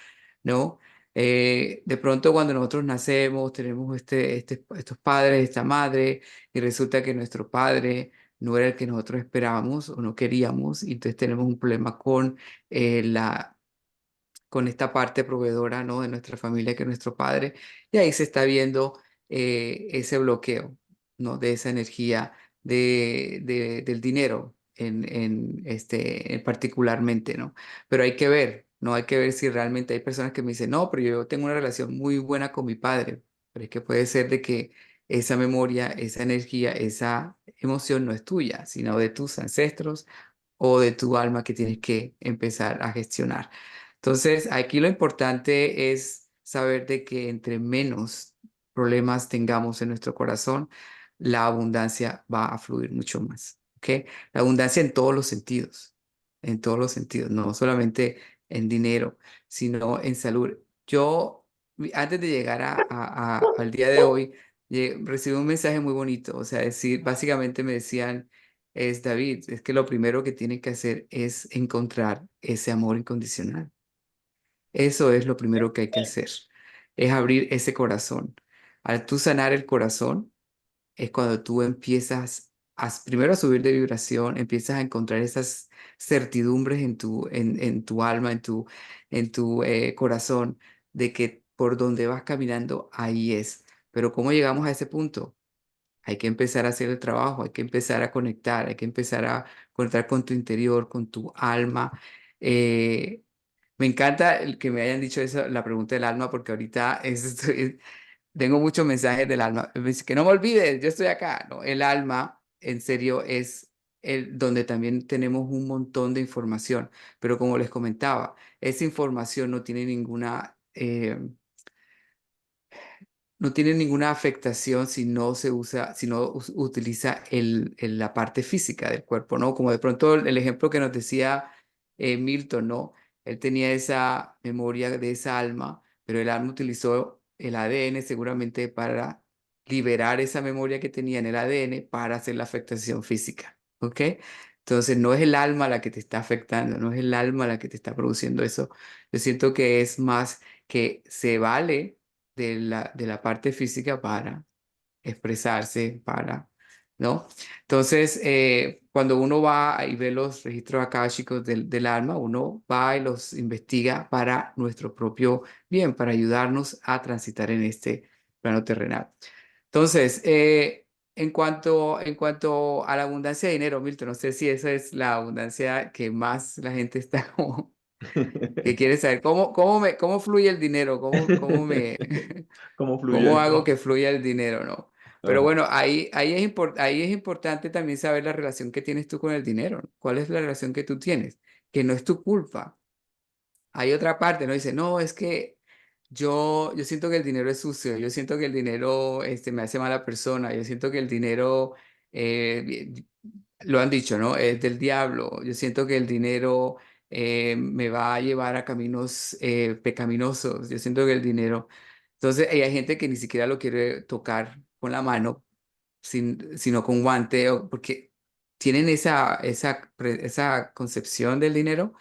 ¿no? De pronto cuando nosotros nacemos, tenemos estos padres, esta madre, y resulta que nuestro padre no era el que nosotros esperábamos o no queríamos, y entonces tenemos un problema con esta parte proveedora, ¿no? De nuestra familia, que es nuestro padre, y ahí se está viendo ese bloqueo, ¿no? De esa energía del dinero particularmente, ¿no? Pero hay que ver, ¿no? Hay que ver si realmente hay personas que me dicen, no, pero yo tengo una relación muy buena con mi padre, pero es que puede ser de que esa memoria, esa energía, esa emoción no es tuya, sino de tus ancestros o de tu alma que tienes que empezar a gestionar. Entonces, aquí lo importante es saber de que entre menos problemas tengamos en nuestro corazón, la abundancia va a fluir mucho más, ¿ok? La abundancia en todos los sentidos, no solamente en dinero, sino en salud. Yo, antes de llegar al día de hoy, recibí un mensaje muy bonito, o sea, decir, básicamente me decían, es David, es que lo primero que tienen que hacer es encontrar ese amor incondicional. Eso es lo primero que hay que hacer, es abrir ese corazón. Al tú sanar el corazón, es cuando tú empiezas primero a subir de vibración, empiezas a encontrar esas certidumbres en tu alma, en tu corazón, de que por donde vas caminando, ahí es. Pero ¿cómo llegamos a ese punto? Hay que empezar a hacer el trabajo, hay que empezar a conectar, hay que empezar a conectar con tu interior, con tu alma. Eh, Me encanta el que me hayan dicho eso, la pregunta del alma, porque ahorita tengo muchos mensajes del alma. Me dice, que no me olvides, yo estoy acá. No, el alma, en serio, es donde también tenemos un montón de información. Pero como les comentaba, esa información no tiene ninguna afectación si no se usa, si no utiliza la parte física del cuerpo, ¿no? Como de pronto el ejemplo que nos decía Milton, ¿no? Él tenía esa memoria de esa alma, pero el alma utilizó el ADN seguramente para liberar esa memoria que tenía en el ADN para hacer la afectación física, ¿ok? Entonces no es el alma la que te está afectando, no es el alma la que te está produciendo eso. Yo siento que es más que se vale de la parte física para expresarse, para ¿no? Entonces, cuando uno va y ve los registros akáshicos del alma, uno va y los investiga para nuestro propio bien, para ayudarnos a transitar en este plano terrenal. Entonces, en cuanto a la abundancia de dinero, Milton, no sé si esa es la abundancia que más la gente está como, que quiere saber, ¿cómo fluye el dinero? ¿Cómo fluye ¿Cómo el hago que flujo? fluya el dinero, no? Pero Ajá. bueno, ahí es importante también saber la relación que tienes tú con el dinero, ¿no? ¿Cuál es la relación que tú tienes? Que no es tu culpa. Hay otra parte, ¿no? Dice, no, es que yo siento que el dinero es sucio, yo siento que el dinero me hace mala persona, yo siento que el dinero, lo han dicho, ¿no? Es del diablo, yo siento que el dinero me va a llevar a caminos pecaminosos, yo siento que el dinero... Entonces, hay gente que ni siquiera lo quiere tocar con la mano, sino con guante, porque tienen esa concepción del dinero.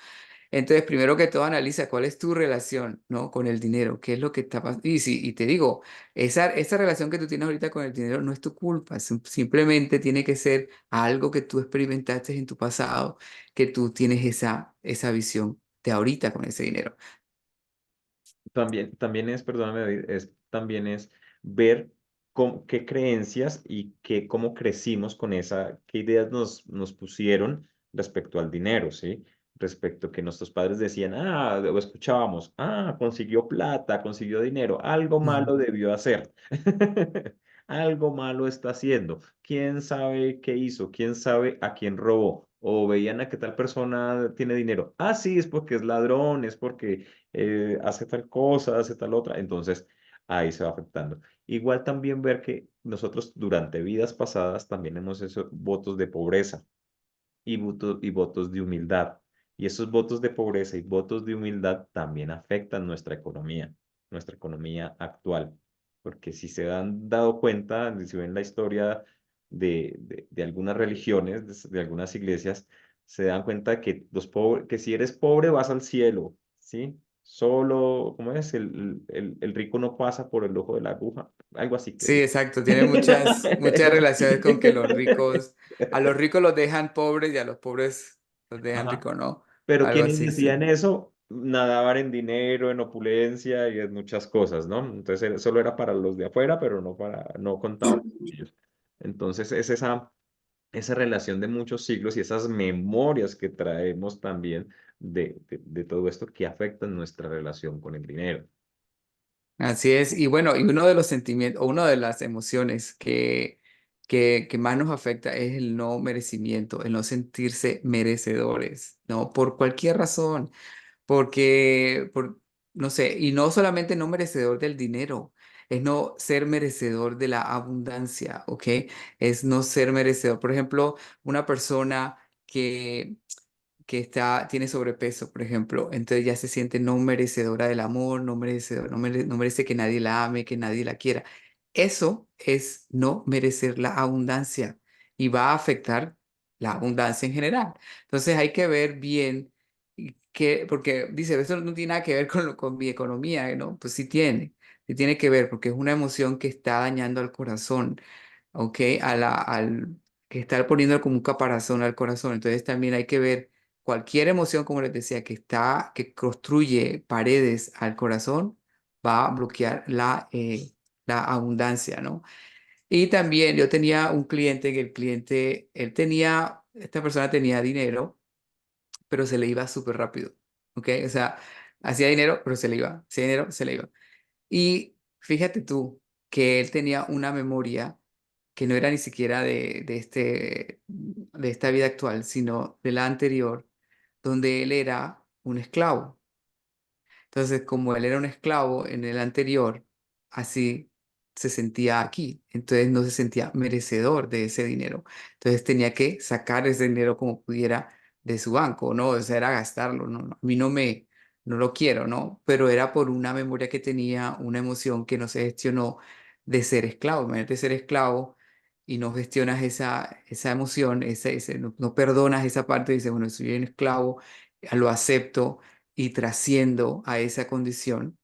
Entonces, primero que todo, analiza cuál es tu relación, ¿no? Con el dinero, qué es lo que está pasando. Y te digo, esa relación que tú tienes ahorita con el dinero no es tu culpa, simplemente tiene que ser algo que tú experimentaste en tu pasado, que tú tienes esa visión de ahorita con ese dinero. También es, perdóname, David, también es ver qué creencias y cómo crecimos con qué ideas nos pusieron respecto al dinero, ¿sí? Respecto a que nuestros padres decían, o escuchábamos, consiguió plata, consiguió dinero, algo Ujú. malo debió hacer. Algo malo está haciendo. ¿Quién sabe qué hizo? ¿Quién sabe a quién robó? O veían a qué tal persona tiene dinero. Sí, es porque es ladrón, es porque hace tal cosa, hace tal otra, entonces ahí se va afectando. Igual también ver que nosotros durante vidas pasadas también hemos hecho votos de pobreza y votos de humildad. Y esos votos de pobreza y votos de humildad también afectan nuestra economía actual. Porque si se han dado cuenta, si ven la historia de algunas religiones, de algunas iglesias, se dan cuenta que, que si eres pobre vas al cielo, ¿sí? Solo, ¿cómo es? El rico no pasa por el ojo de la aguja, algo así que Sí, dice. exacto. Tiene muchas Algo relaciones con que así. a los ricos los dejan pobres y a los pobres los dejan Ajá. ricos, ¿no? Pero Algo quienes así, sí. decían eso, nadaban en dinero, en opulencia y en muchas cosas, ¿no? Entonces solo era para los de afuera, pero no contaban con ellos. Entonces es esa relación de muchos siglos y esas memorias que traemos también de todo esto que afectan nuestra relación con el dinero. Así es. Y bueno, y uno de los sentimientos, o una de las emociones que más nos afecta es el no merecimiento, el no sentirse merecedores, ¿no? Por cualquier razón. No sé, y no solamente no merecedor del dinero, es no ser merecedor de la abundancia, ¿ok? Es no ser merecedor. Por ejemplo, una persona que tiene sobrepeso, por ejemplo, entonces ya se siente no merecedora del amor, no merece que nadie la ame, que nadie la quiera. Eso es no merecer la abundancia y va a afectar la abundancia en general. Entonces hay que ver bien porque dice, eso no tiene nada que ver con mi economía, ¿no? Pues sí tiene que ver, porque es una emoción que está dañando al corazón, ¿ok? Que está poniendo como un caparazón al corazón. Entonces también hay que ver cualquier emoción, como les decía, que construye paredes al corazón, va a bloquear la abundancia, ¿no? Y también yo tenía un cliente esta persona tenía dinero, pero se le iba súper rápido, ¿ok? O sea, hacía dinero, pero se le iba, hacía dinero, se le iba. Y fíjate tú que él tenía una memoria que no era ni siquiera de esta vida actual, sino de la anterior, donde él era un esclavo. Entonces, como él era un esclavo en el anterior, así se sentía aquí. Entonces no se sentía merecedor de ese dinero. Entonces tenía que sacar ese dinero como pudiera de su banco, ¿no? O sea, era gastarlo, ¿no? A mí no lo quiero, ¿no? Pero era por una memoria que tenía, una emoción que no se gestionó de ser esclavo. Imagínate ser esclavo y no gestionas esa emoción, no perdonas esa parte, dices, bueno, soy un esclavo, lo acepto y trasciendo a esa condición,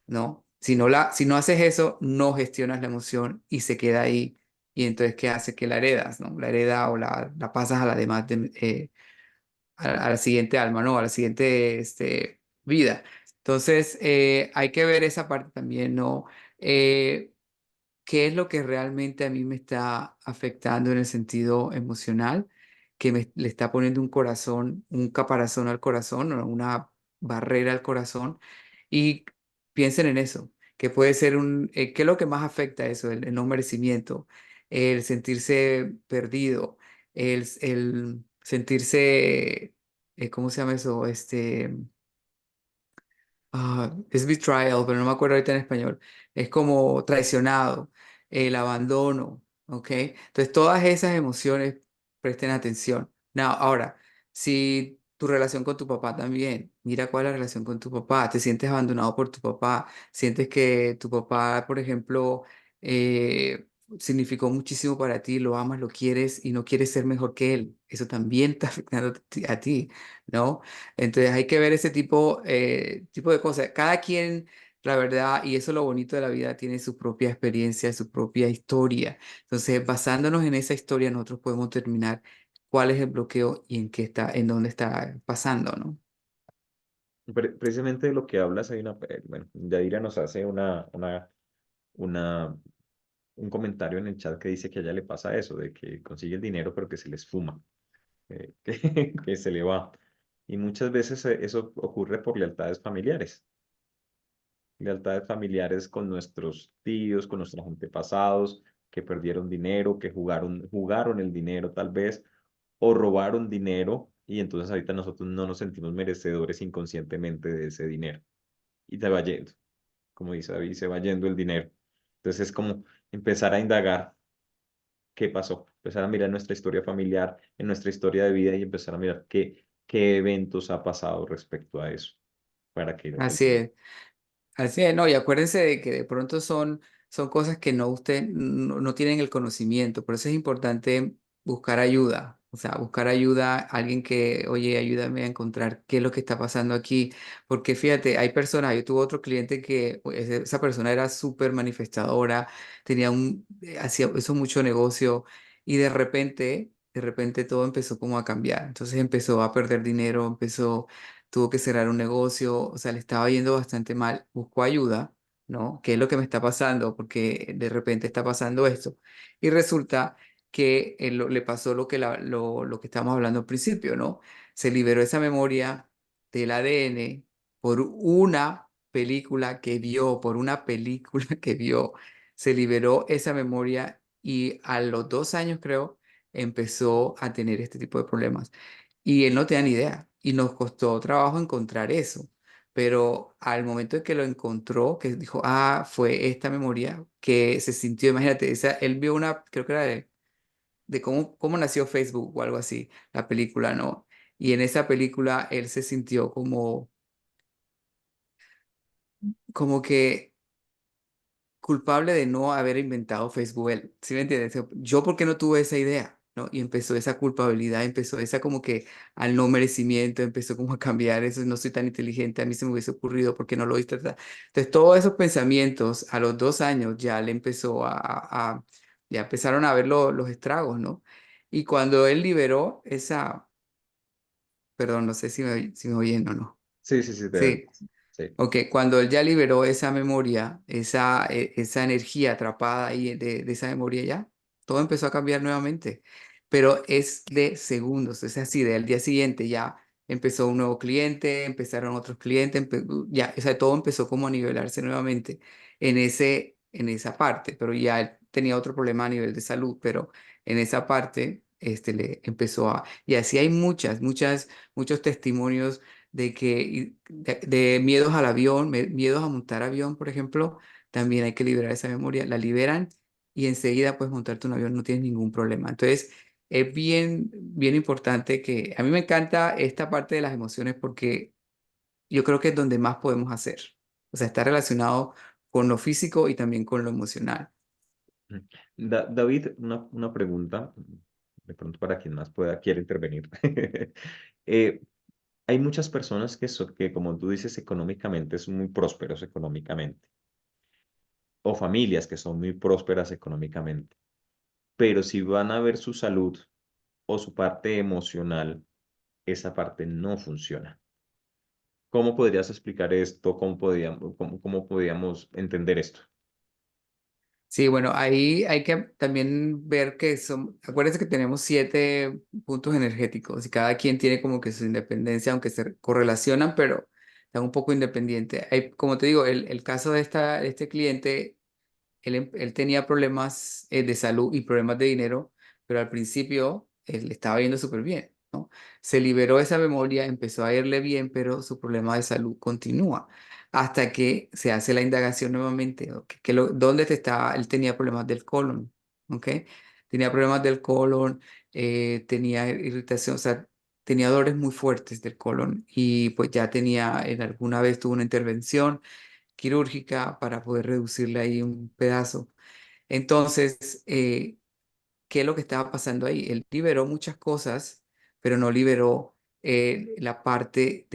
¿no? Si no haces eso, no gestionas la emoción y se queda ahí y entonces ¿qué hace? Que la heredas, ¿no? La hereda o la pasas a la demás, a la siguiente alma, ¿no? A la siguiente vida. Entonces, hay que ver esa parte también, ¿no? Eh, ¿Qué es lo que realmente a mí me está afectando en el sentido emocional? Que le está poniendo un corazón, un caparazón al corazón, o una barrera al corazón. Y piensen en eso, que puede ser ¿qué es lo que más afecta eso? El no merecimiento, el sentirse perdido, el sentirse, ¿cómo se llama eso? Es betrayal, pero no me acuerdo ahorita en español. Es como traicionado, el abandono, ¿ok? Entonces, todas esas emociones, presten atención. Now, ahora, si tu relación con tu papá también, mira cuál es la relación con tu papá. Te sientes abandonado por tu papá, sientes que tu papá, por ejemplo, significó muchísimo para ti, lo amas, lo quieres y no quieres ser mejor que él. Eso también está afectando a ti, ¿no? Entonces hay que ver ese tipo de cosas. Cada quien, la verdad, y eso es lo bonito de la vida, tiene su propia experiencia, su propia historia. Entonces, basándonos en esa historia, nosotros podemos determinar cuál es el bloqueo y en dónde está pasando, ¿no? Precisamente de lo que hablas, hay bueno, Yadira nos hace una, un comentario en el chat que dice que a ella le pasa eso, de que consigue el dinero pero que se le esfuma, que se le va. Y muchas veces eso ocurre por lealtades familiares con nuestros tíos, con nuestros antepasados, que perdieron dinero, que jugaron el dinero tal vez, o robaron dinero, y entonces ahorita nosotros no nos sentimos merecedores inconscientemente de ese dinero. Y se va yendo, como dice David, se va yendo el dinero. Entonces es como empezar a indagar qué pasó, empezar a mirar nuestra historia familiar, en nuestra historia de vida y empezar a mirar qué eventos ha pasado respecto a eso, para que el Así es. Así es, no, y acuérdense de que de pronto son cosas que usted no tienen el conocimiento, por eso es importante buscar ayuda, o sea, buscar ayuda, alguien que, oye, ayúdame a encontrar qué es lo que está pasando aquí, porque fíjate, hay personas, yo tuve otro cliente que esa persona era súper manifestadora, hacía eso mucho negocio y de repente todo empezó como a cambiar, entonces empezó a perder dinero, tuvo que cerrar un negocio, o sea, le estaba yendo bastante mal, buscó ayuda, ¿no? ¿Qué es lo que me está pasando? Porque de repente está pasando esto. Y resulta que le pasó lo que estábamos hablando al principio, ¿no? Se liberó esa memoria del ADN por una película que vio, por una película que vio, se liberó esa memoria y a los 2 años, creo, empezó a tener este tipo de problemas. Y él no tenía ni idea. Y nos costó trabajo encontrar eso. Pero al momento de que lo encontró, que dijo, fue esta memoria que se sintió, imagínate, él vio creo que era de cómo nació Facebook o algo así, la película, ¿no? Y en esa película él se sintió como que culpable de no haber inventado Facebook él, ¿sí me entiendes? Yo, ¿por qué no tuve esa idea? ¿No? Y empezó esa culpabilidad, empezó esa como que al no merecimiento, empezó como a cambiar eso, no soy tan inteligente, a mí se me hubiese ocurrido, ¿por qué no lo hice? Entonces, todos esos pensamientos a los 2 años ya le empezó ya empezaron a ver los estragos, ¿no? Y cuando él liberó perdón, no sé si me oyen o no. Sí, sí, sí, Sí. sí. Ok, cuando él ya liberó esa memoria, esa energía atrapada ahí de esa memoria ya, todo empezó a cambiar nuevamente. Pero es de segundos, es así, del día siguiente ya empezó un nuevo cliente, empezaron otros clientes, ya, o sea, todo empezó como a nivelarse nuevamente en esa parte, pero ya él tenía otro problema a nivel de salud, pero en esa parte, le empezó y así hay muchos testimonios de miedos al avión, miedos a montar avión, por ejemplo, también hay que liberar esa memoria, la liberan y enseguida puedes montarte un avión, no tienes ningún problema. Entonces, es bien, bien importante que a mí me encanta esta parte de las emociones porque yo creo que es donde más podemos hacer. O sea, está relacionado con lo físico y también con lo emocional. Mm. David, una pregunta, de pronto para quien más quiera intervenir. Eh, hay muchas personas que, como tú dices, económicamente son muy prósperos económicamente, o familias que son muy prósperas económicamente. pero si van a ver su salud o su parte emocional, esa parte no funciona. ¿Cómo podrías explicar esto? ¿Cómo podríamos entender esto? Sí, bueno, ahí hay que también ver que son, acuérdense que tenemos 7 puntos energéticos y cada quien tiene como que su independencia, aunque se correlacionan, pero están un poco independientes. Hay, como te digo, el caso de este cliente, él tenía problemas de salud y problemas de dinero, pero al principio él estaba yendo súper bien, ¿no? Se liberó esa memoria, empezó a irle bien, pero su problema de salud continúa hasta que se hace la indagación nuevamente, ¿ok? ¿Dónde te estaba? Él tenía problemas del colon, ¿ok? Tenía problemas del colon, tenía irritación, o sea, tenía dolores muy fuertes del colon y pues ya tenía, en alguna vez tuvo una intervención quirúrgica para poder reducirle ahí un pedazo. Entonces, ¿qué es lo que estaba pasando ahí? Él liberó muchas cosas, pero no liberó la parte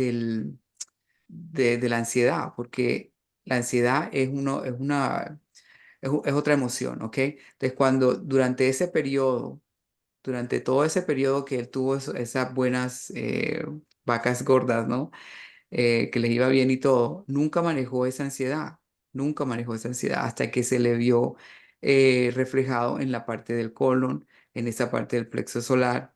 de la ansiedad, porque la ansiedad es otra emoción, ¿ok? Entonces, cuando durante todo ese periodo que él tuvo esas buenas vacas gordas, ¿no? Que les iba bien y todo, nunca manejó esa ansiedad hasta que se le vio reflejado en la parte del colon, en esa parte del plexo solar.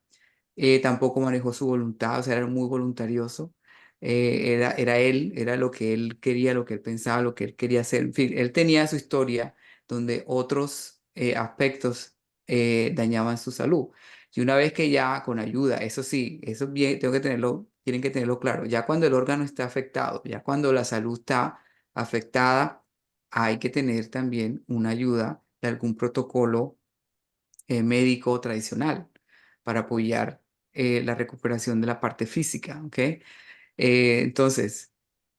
Tampoco manejó su voluntad, o sea, era muy voluntarioso. Era él, era lo que él quería, lo que él pensaba, lo que él quería hacer. En fin, él tenía su historia donde otros aspectos dañaban su salud. Y una vez que ya con ayuda, eso sí, eso bien, tienen que tenerlo claro. Ya cuando el órgano está afectado, ya cuando la salud está afectada, hay que tener también una ayuda de algún protocolo médico tradicional para apoyar la recuperación de la parte física, ¿ok? Entonces,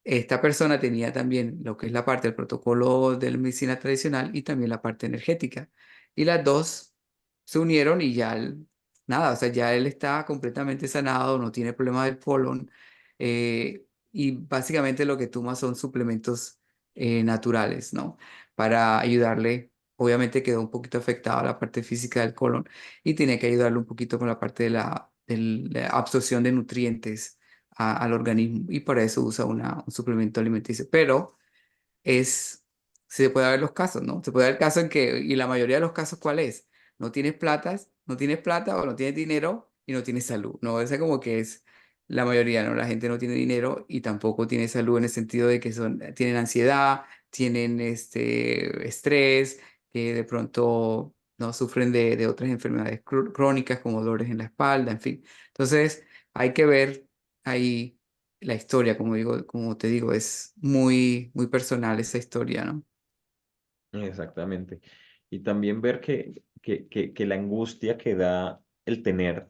esta persona tenía también lo que es la parte del protocolo de la medicina tradicional y también la parte energética. Y las dos se unieron y ya, nada, o sea, ya él está completamente sanado, no tiene problema del colon. Y básicamente lo que toma son suplementos naturales, ¿no? Para ayudarle. Obviamente quedó un poquito afectada la parte física del colon y tiene que ayudarle un poquito con la parte de la absorción de nutrientes al organismo y para eso usa un suplemento alimenticio. Pero es, se puede ver los casos, ¿no? Se puede ver el caso en que, y la mayoría de los casos, ¿cuál es? No tienes plata o no tienes dinero y no tienes salud, ¿no? Esa como que es la mayoría, ¿no? La gente no tiene dinero y tampoco tiene salud en el sentido de que tienen ansiedad, tienen estrés, que de pronto no sufren de otras enfermedades crónicas como dolores en la espalda, en fin. Entonces, hay que ver ahí la historia, como digo, como te digo, es muy, muy personal esa historia, ¿no? Exactamente. Y también ver que la angustia que da el tener,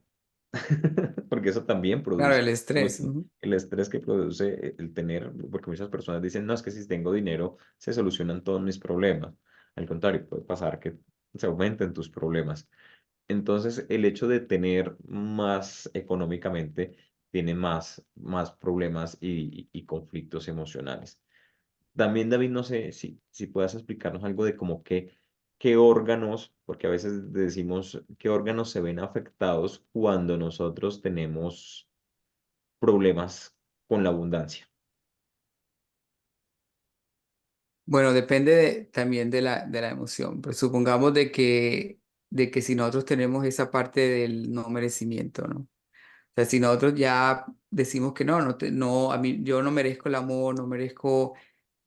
porque eso también Claro, produce el estrés. angustia, Ujú. el estrés que produce el tener, porque muchas personas dicen, no, es que si tengo dinero se solucionan todos mis problemas. Al contrario, puede pasar que se aumenten tus problemas. Entonces, el hecho de tener más económicamente tiene más problemas y conflictos emocionales. También, David, no sé si puedas explicarnos algo de como qué órganos, porque a veces decimos qué órganos se ven afectados cuando nosotros tenemos problemas con la abundancia. Bueno, depende también de la emoción, pero supongamos de que si nosotros tenemos esa parte del no merecimiento, ¿no? O sea, si nosotros ya decimos que no, no, a mí yo no merezco el amor, no merezco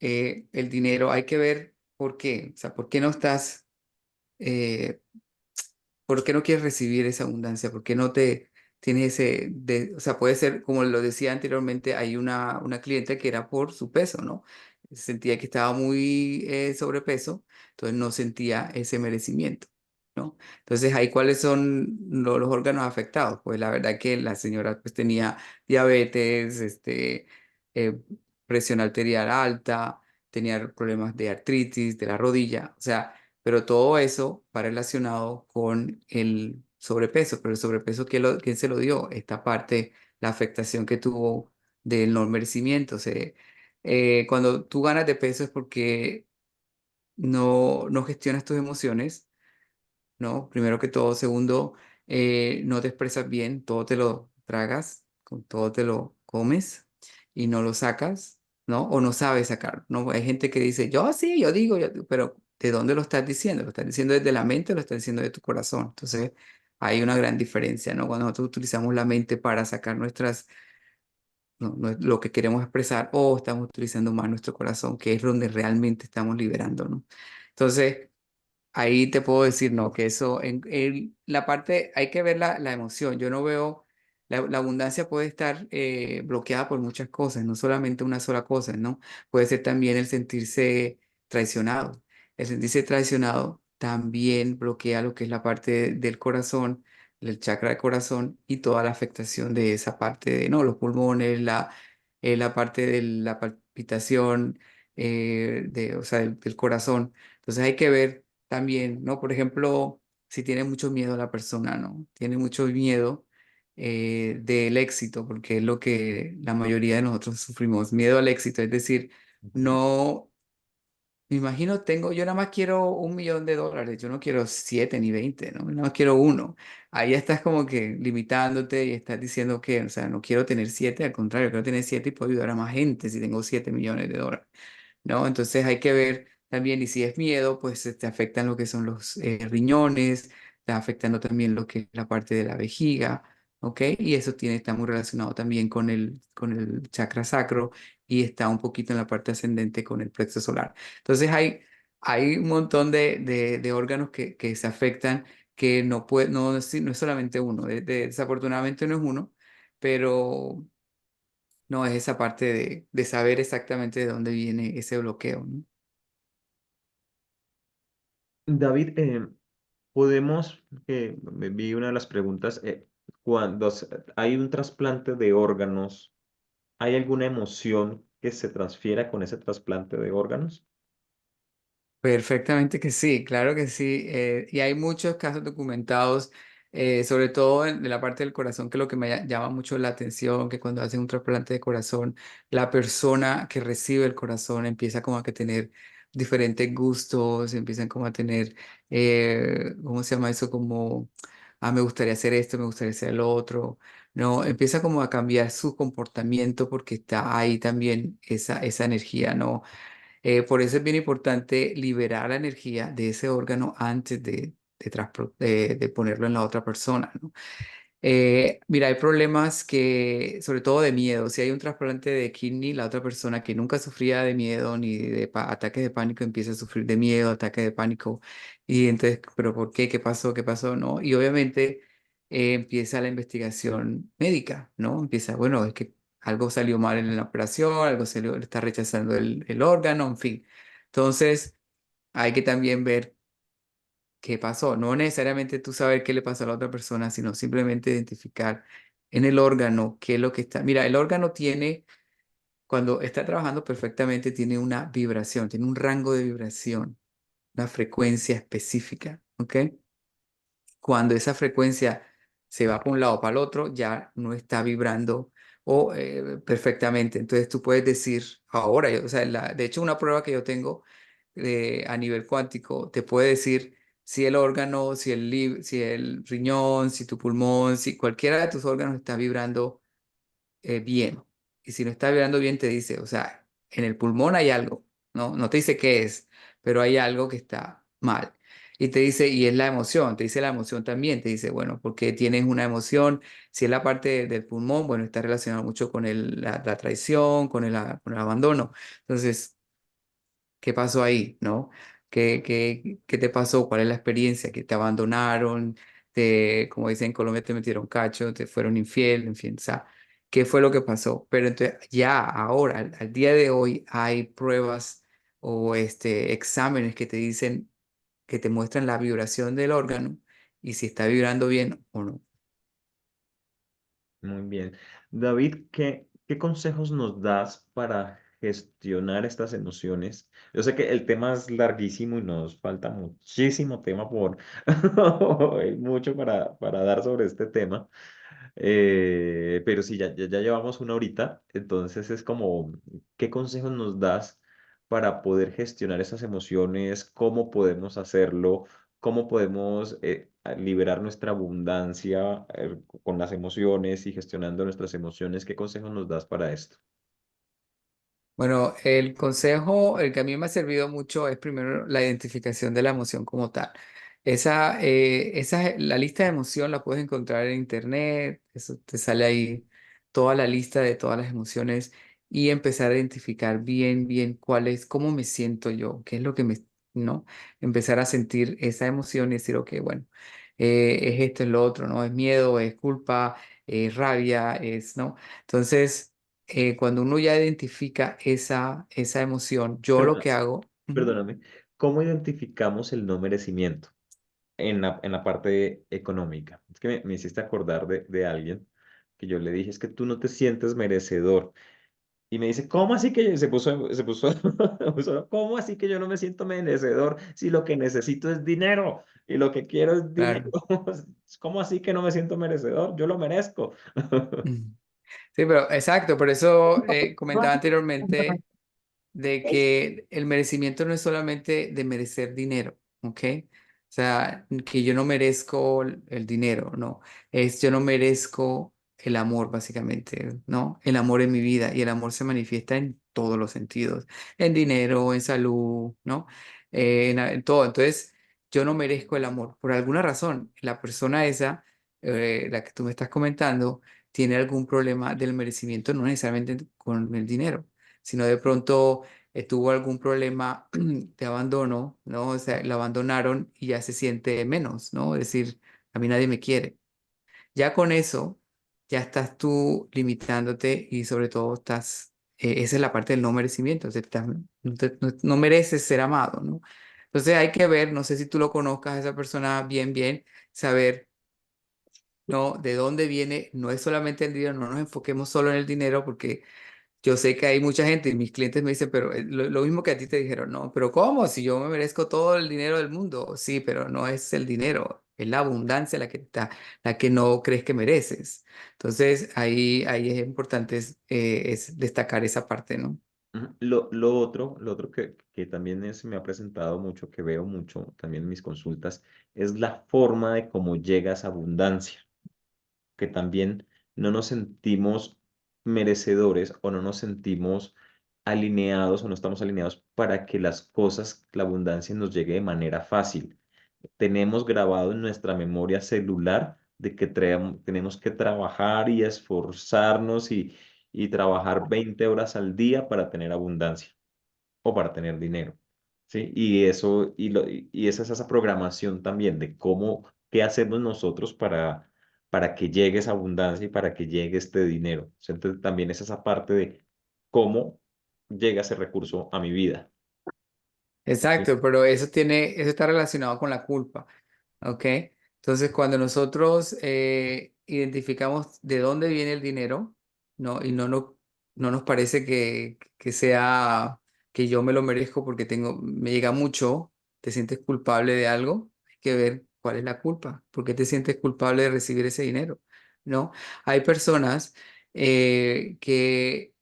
el dinero, hay que ver por qué, o sea, por qué no estás eh, ¿por qué no quieres recibir esa abundancia? ¿Por qué no te tienes o sea, puede ser, como lo decía anteriormente, hay una cliente que era por su peso, ¿no? Sentía que estaba muy sobrepeso, entonces no sentía ese merecimiento, ¿no? Entonces, ahí, ¿cuáles son los órganos afectados? Pues la verdad que la señora pues tenía diabetes, eh, presión arterial alta, tenía problemas de artritis de la rodilla, o sea, pero todo eso va relacionado con el sobrepeso. Pero el sobrepeso, ¿quién se lo dio? Esta parte, la afectación que tuvo del no merecimiento. O sea, cuando tú ganas de peso es porque no gestionas tus emociones, ¿no? Primero que todo. Segundo, no te expresas bien, todo te lo tragas, con todo te lo comes y no lo sacas, ¿no? O no sabes sacar, ¿no? Hay gente que dice, yo sí, yo digo, pero ¿de dónde lo estás diciendo? ¿Lo estás diciendo desde la mente o lo estás diciendo de tu corazón? Entonces, hay una gran diferencia, ¿no? Cuando nosotros utilizamos la mente para sacar no es lo que queremos expresar, o estamos utilizando más nuestro corazón, que es donde realmente estamos liberando, ¿no? Entonces, ahí te puedo decir, no, que eso, en la parte, hay que ver la emoción. Yo no veo, la abundancia puede estar bloqueada por muchas cosas, no solamente una sola cosa, ¿no? Puede ser también el sentirse traicionado. El sentirse traicionado también bloquea lo que es la parte del corazón, el chakra del corazón y toda la afectación de esa parte de, ¿no? Los pulmones, la parte de la palpitación, o sea, del corazón. Entonces hay que ver también, ¿no? Por ejemplo, si tiene mucho miedo la persona, ¿no? Tiene mucho miedo del éxito, porque es lo que la mayoría de nosotros sufrimos, miedo al éxito. Es decir, Ujú. no, me imagino, yo nada más quiero $1 millón, yo no quiero 7 ni 20, ¿no? Nada más quiero uno. Ahí ya estás como que limitándote y estás diciendo que, o sea, no quiero tener 7, al contrario, quiero tener 7 y puedo ayudar a más gente si tengo $7 millones. ¿No? Entonces hay que ver también, y si es miedo, pues te afectan lo que son los riñones, está afectando también lo que es la parte de la vejiga, ¿ok? Y eso está muy relacionado también con el chakra sacro y está un poquito en la parte ascendente con el plexo solar. Entonces hay un montón de órganos que se afectan que no es solamente uno, desafortunadamente no es uno, pero no, es esa parte de saber exactamente de dónde viene ese bloqueo, ¿no? David, podemos, me vi una de las preguntas, cuando hay un trasplante de órganos, ¿hay alguna emoción que se transfiera con ese trasplante de órganos? Perfectamente que sí, claro que sí. Y hay muchos casos documentados, sobre todo de la parte del corazón, que lo que me llama mucho la atención, que cuando hacen un trasplante de corazón, la persona que recibe el corazón empieza como a que tener diferentes gustos, empiezan como a tener, ¿cómo se llama eso? Como, me gustaría hacer esto, me gustaría hacer lo otro. No, empieza como a cambiar su comportamiento porque está ahí también esa energía, ¿no? Por eso es bien importante liberar la energía de ese órgano antes de ponerlo en la otra persona, ¿no? Mira, hay problemas sobre todo de miedo. Si hay un trasplante de kidney, la otra persona que nunca sufría de miedo ni de ataques de pánico empieza a sufrir de miedo, ataques de pánico. Y entonces, ¿pero por qué? ¿Qué pasó? ¿Qué pasó? ¿No? Y obviamente empieza la investigación médica, ¿no? Empieza, bueno, es que algo salió mal en la operación, algo salió, está rechazando el órgano, en fin. Entonces, hay que también ver qué pasó. No necesariamente tú saber qué le pasó a la otra persona, sino simplemente identificar en el órgano qué es lo que está. Mira, el órgano cuando está trabajando perfectamente, tiene una vibración, tiene un rango de vibración, una frecuencia específica, ¿ok? Cuando esa frecuencia se va para un lado o para el otro, ya no está vibrando perfectamente. Entonces tú puedes decir ahora, o sea, de hecho una prueba que yo tengo a nivel cuántico te puede decir si el órgano, si el riñón, si tu pulmón, si cualquiera de tus órganos está vibrando bien. Y si no está vibrando bien, te dice, o sea, en el pulmón hay algo, ¿no? No te dice qué es, pero hay algo que está mal. Y te dice, y es la emoción, te dice la emoción también, te dice, bueno, porque tienes una emoción, si es la parte del pulmón, bueno, está relacionado mucho con la traición, con el abandono. Entonces, ¿qué pasó ahí, no? ¿Qué te pasó? ¿Cuál es la experiencia? ¿Que te abandonaron? Como dicen en Colombia, te metieron cacho, te fueron infiel, en fin, o sea, ¿qué fue lo que pasó? Pero entonces, ya ahora, al día de hoy, hay pruebas o exámenes que te dicen, que te muestran la vibración del órgano y si está vibrando bien o no. Muy bien. David, ¿qué consejos nos das para gestionar estas emociones? Yo sé que el tema es larguísimo y nos falta muchísimo tema hay mucho para dar sobre este tema. Pero sí, ya llevamos una horita, entonces es como, ¿qué consejos nos das para poder gestionar esas emociones? ¿Cómo podemos hacerlo? cómo podemos liberar nuestra abundancia con las emociones y gestionando nuestras emociones. ¿Qué consejos nos das para esto? Bueno, el consejo, el que a mí me ha servido mucho es primero la identificación de la emoción como tal. La lista de emoción la puedes encontrar en internet, eso te sale ahí toda la lista de todas las emociones y empezar a identificar bien, bien cuál es, cómo me siento yo, qué es lo que me, ¿no? Empezar a sentir esa emoción y decir, ok, bueno, es esto, es lo otro, ¿no? Es miedo, es culpa, es rabia, es, ¿no? Entonces cuando uno ya identifica esa emoción, yo lo Perdón, que hago, ujú, perdóname, ¿cómo identificamos el no merecimiento en la parte económica? Es que me hiciste acordar de alguien que yo le dije, es que tú no te sientes merecedor. Y me dice, ¿cómo así que ¿cómo así que yo no me siento merecedor si lo que necesito es dinero y lo que quiero es dinero? claro. ¿Cómo así que no me siento merecedor? Yo lo merezco. Ujú. Sí, pero exacto, por eso comentaba anteriormente de que el merecimiento no es solamente de merecer dinero, ¿ok? O sea, que yo no merezco el dinero, no, es yo no merezco el amor, básicamente, ¿no? El amor en mi vida y el amor se manifiesta en todos los sentidos, en dinero, en salud, ¿no? En todo. Entonces, yo no merezco el amor. Por alguna razón, la persona esa, la que tú me estás comentando, tiene algún problema del merecimiento, no necesariamente con el dinero, sino de pronto tuvo algún problema de abandono, ¿no? O sea, la abandonaron y ya se siente menos, ¿no? Es decir, a mí nadie me quiere. Ya con eso, ya estás tú limitándote y sobre todo estás, esa es la parte del no merecimiento, o sea, no mereces ser amado, ¿no? Entonces hay que ver, no sé si tú lo conozcas a esa persona bien, bien, saber, ¿no? De dónde viene, no es solamente el dinero, no nos enfoquemos solo en el dinero porque yo sé que hay mucha gente y mis clientes me dicen, pero lo mismo que a ti te dijeron, no, pero ¿cómo? Si yo me merezco todo el dinero del mundo, sí, pero no es el dinero, es la abundancia la que no crees que mereces. Entonces ahí es importante es destacar esa parte, ¿no? Ujú. Lo otro que también me ha presentado mucho, que veo mucho también en mis consultas, es la forma de cómo llega esa abundancia, que también no nos sentimos merecedores o no nos sentimos alineados o no estamos alineados para que las cosas, la abundancia nos llegue de manera fácil. Tenemos grabado en nuestra memoria celular de que tenemos que trabajar y esforzarnos y trabajar 20 horas al día para tener abundancia o para tener dinero. ¿Sí? Y eso, y esa es esa programación también de cómo, qué hacemos nosotros para que llegue esa abundancia y para que llegue este dinero. O sea, entonces, también es esa parte de cómo llega ese recurso a mi vida. ¿Sí? Exacto, pero eso está relacionado con la culpa. ¿Ok? Entonces, cuando nosotros identificamos de dónde viene el dinero, ¿no? Y no nos parece que sea que yo me lo merezco porque me llega mucho, te sientes culpable de algo, hay que ver cuál es la culpa, por qué te sientes culpable de recibir ese dinero, ¿no? Hay personas que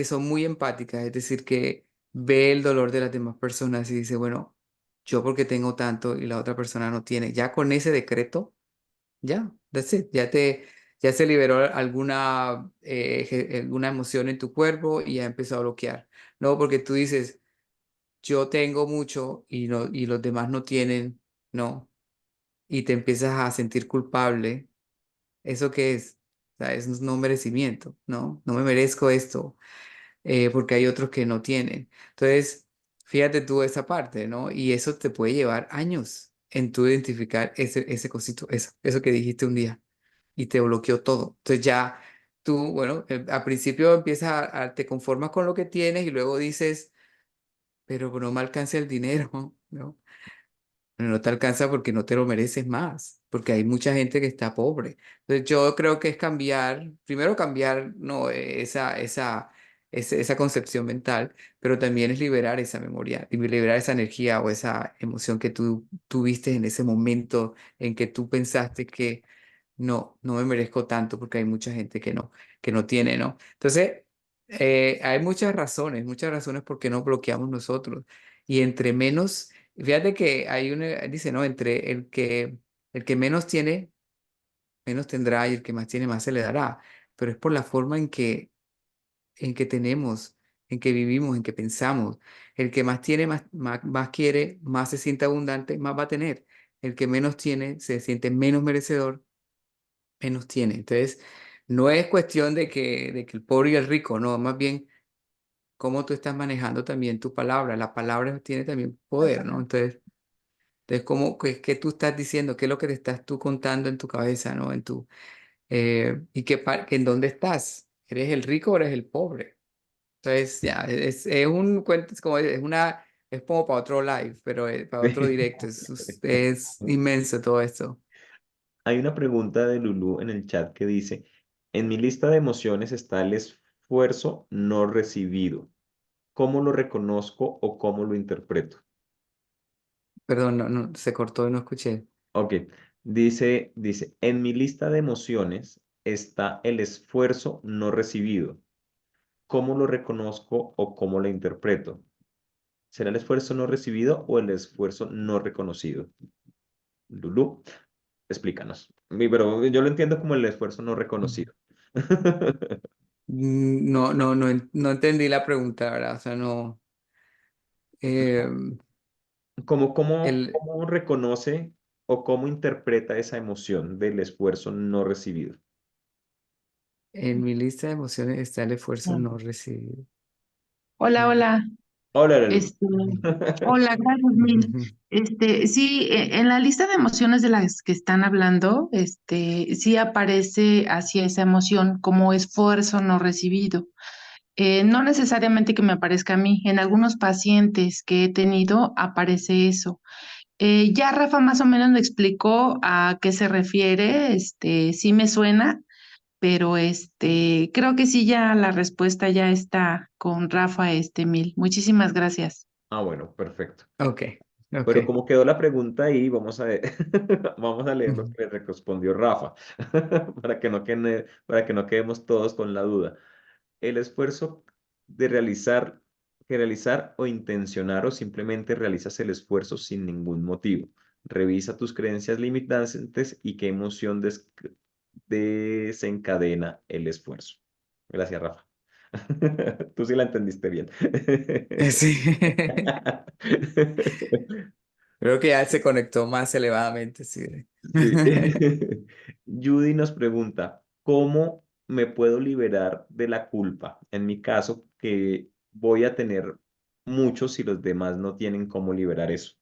son muy empáticas, es decir, que ve el dolor de las demás personas y dice, bueno, yo porque tengo tanto y la otra persona no tiene. Ya con ese decreto, ya, that's it, ya se liberó alguna emoción en tu cuerpo y ya empezó a bloquear. No, porque tú dices, yo tengo mucho y, no, y los demás no tienen, no, y te empiezas a sentir culpable. ¿Eso qué es? O sea, es no merecimiento, ¿no? No me merezco esto porque hay otros que no tienen. Entonces, fíjate tú esa parte, ¿no? Y eso te puede llevar años en tú identificar ese cosito, eso que dijiste un día y te bloqueó todo. Entonces ya tú, bueno, al principio empiezas te conformas con lo que tienes y luego dices, pero no me alcanza el dinero, ¿no? No te alcanza porque no te lo mereces más, porque hay mucha gente que está pobre. Entonces yo creo que es cambiar, primero cambiar no, esa concepción mental, pero también es liberar esa memoria, y liberar esa energía o esa emoción que tú tuviste en ese momento en que tú pensaste que no me merezco tanto porque hay mucha gente que no tiene, ¿no? Entonces, hay muchas razones por qué nos bloqueamos nosotros. Y entre menos Y fíjate que dice, ¿no? Entre el que menos tiene, menos tendrá y el que más tiene, más se le dará. Pero es por la forma en que tenemos, en que vivimos, en que pensamos. El que más tiene, más quiere, más se siente abundante, más va a tener. El que menos tiene, se siente menos merecedor, menos tiene. Entonces, no es cuestión de que el pobre y el rico, no, más bien cómo tú estás manejando también tu palabra. La palabra tiene también poder, ¿no? Exactamente. Entonces ¿cómo, qué tú estás diciendo? ¿Qué es lo que te estás tú contando en tu cabeza, ¿no? Y que en dónde estás. ¿Eres el rico o eres el pobre? Entonces, ya, es un cuento, es como para otro live, pero para otro directo. Es inmenso todo esto. Hay una pregunta de Lulu en el chat que dice, en mi lista de emociones está el esfuerzo no recibido. ¿Cómo lo reconozco o cómo lo interpreto? Perdón, se cortó y no escuché. Ok, dice, en mi lista de emociones está el esfuerzo no recibido. ¿Cómo lo reconozco o cómo lo interpreto? ¿Será el esfuerzo no recibido o el esfuerzo no reconocido? Lulu, explícanos. Pero yo lo entiendo como el esfuerzo no Mm. reconocido. No entendí la pregunta, ¿verdad? O sea, no. eh, el, ¿Cómo reconoce o cómo interpreta esa emoción del esfuerzo no recibido? en mi lista de emociones está el esfuerzo Mm. no recibido. Hola, Mm. hola. Hola, Lulu. Este, hola, gracias mil. Sí, en la lista de emociones de las que están hablando, sí aparece así esa emoción como esfuerzo no recibido. No necesariamente que me aparezca a mí, en algunos pacientes que he tenido aparece eso. Ya Rafa más o menos me explicó a qué se refiere, sí me suena, pero creo que sí ya la respuesta ya está con Rafa, Mil. Muchísimas gracias. Ah, bueno, perfecto. Ok, ok. Pero como quedó la pregunta ahí, vamos a, vamos a leer lo Ujú. que le respondió Rafa, para que no quedemos todos con la duda. El esfuerzo de realizar o intencionar o simplemente realizas el esfuerzo sin ningún motivo. Revisa tus creencias limitantes y qué emoción desencadena el esfuerzo. Gracias, Rafa. Tú sí la entendiste bien. Sí. Creo que ya se conectó más elevadamente, sí. Sí. Judy nos pregunta, ¿cómo me puedo liberar de la culpa? En mi caso, que voy a tener mucho si los demás no tienen cómo liberar eso.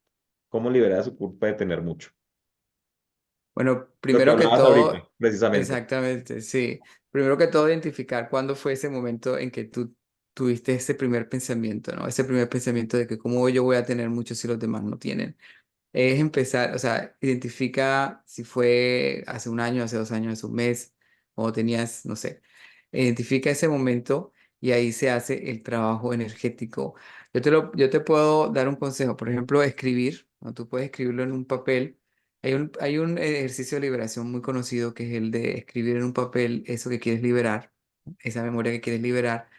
¿Cómo liberar su culpa de tener mucho? Bueno, Lo que primero que hablabas ahorita, todo, precisamente. exactamente, sí. Primero que todo, identificar cuándo fue ese momento en que tú tuviste ese primer pensamiento, ¿no? Ese primer pensamiento de que cómo yo voy a tener mucho si los demás no tienen. Es empezar, o sea, identifica si fue hace un año, hace 2 años, hace un mes, o tenías, no sé. Identifica ese momento y ahí se hace el trabajo energético. Yo te puedo dar un consejo, por ejemplo, escribir, ¿no? Tú puedes escribirlo en un papel. Hay un ejercicio de liberación muy conocido que es el de escribir en un papel eso que quieres liberar, esa memoria que quieres liberar.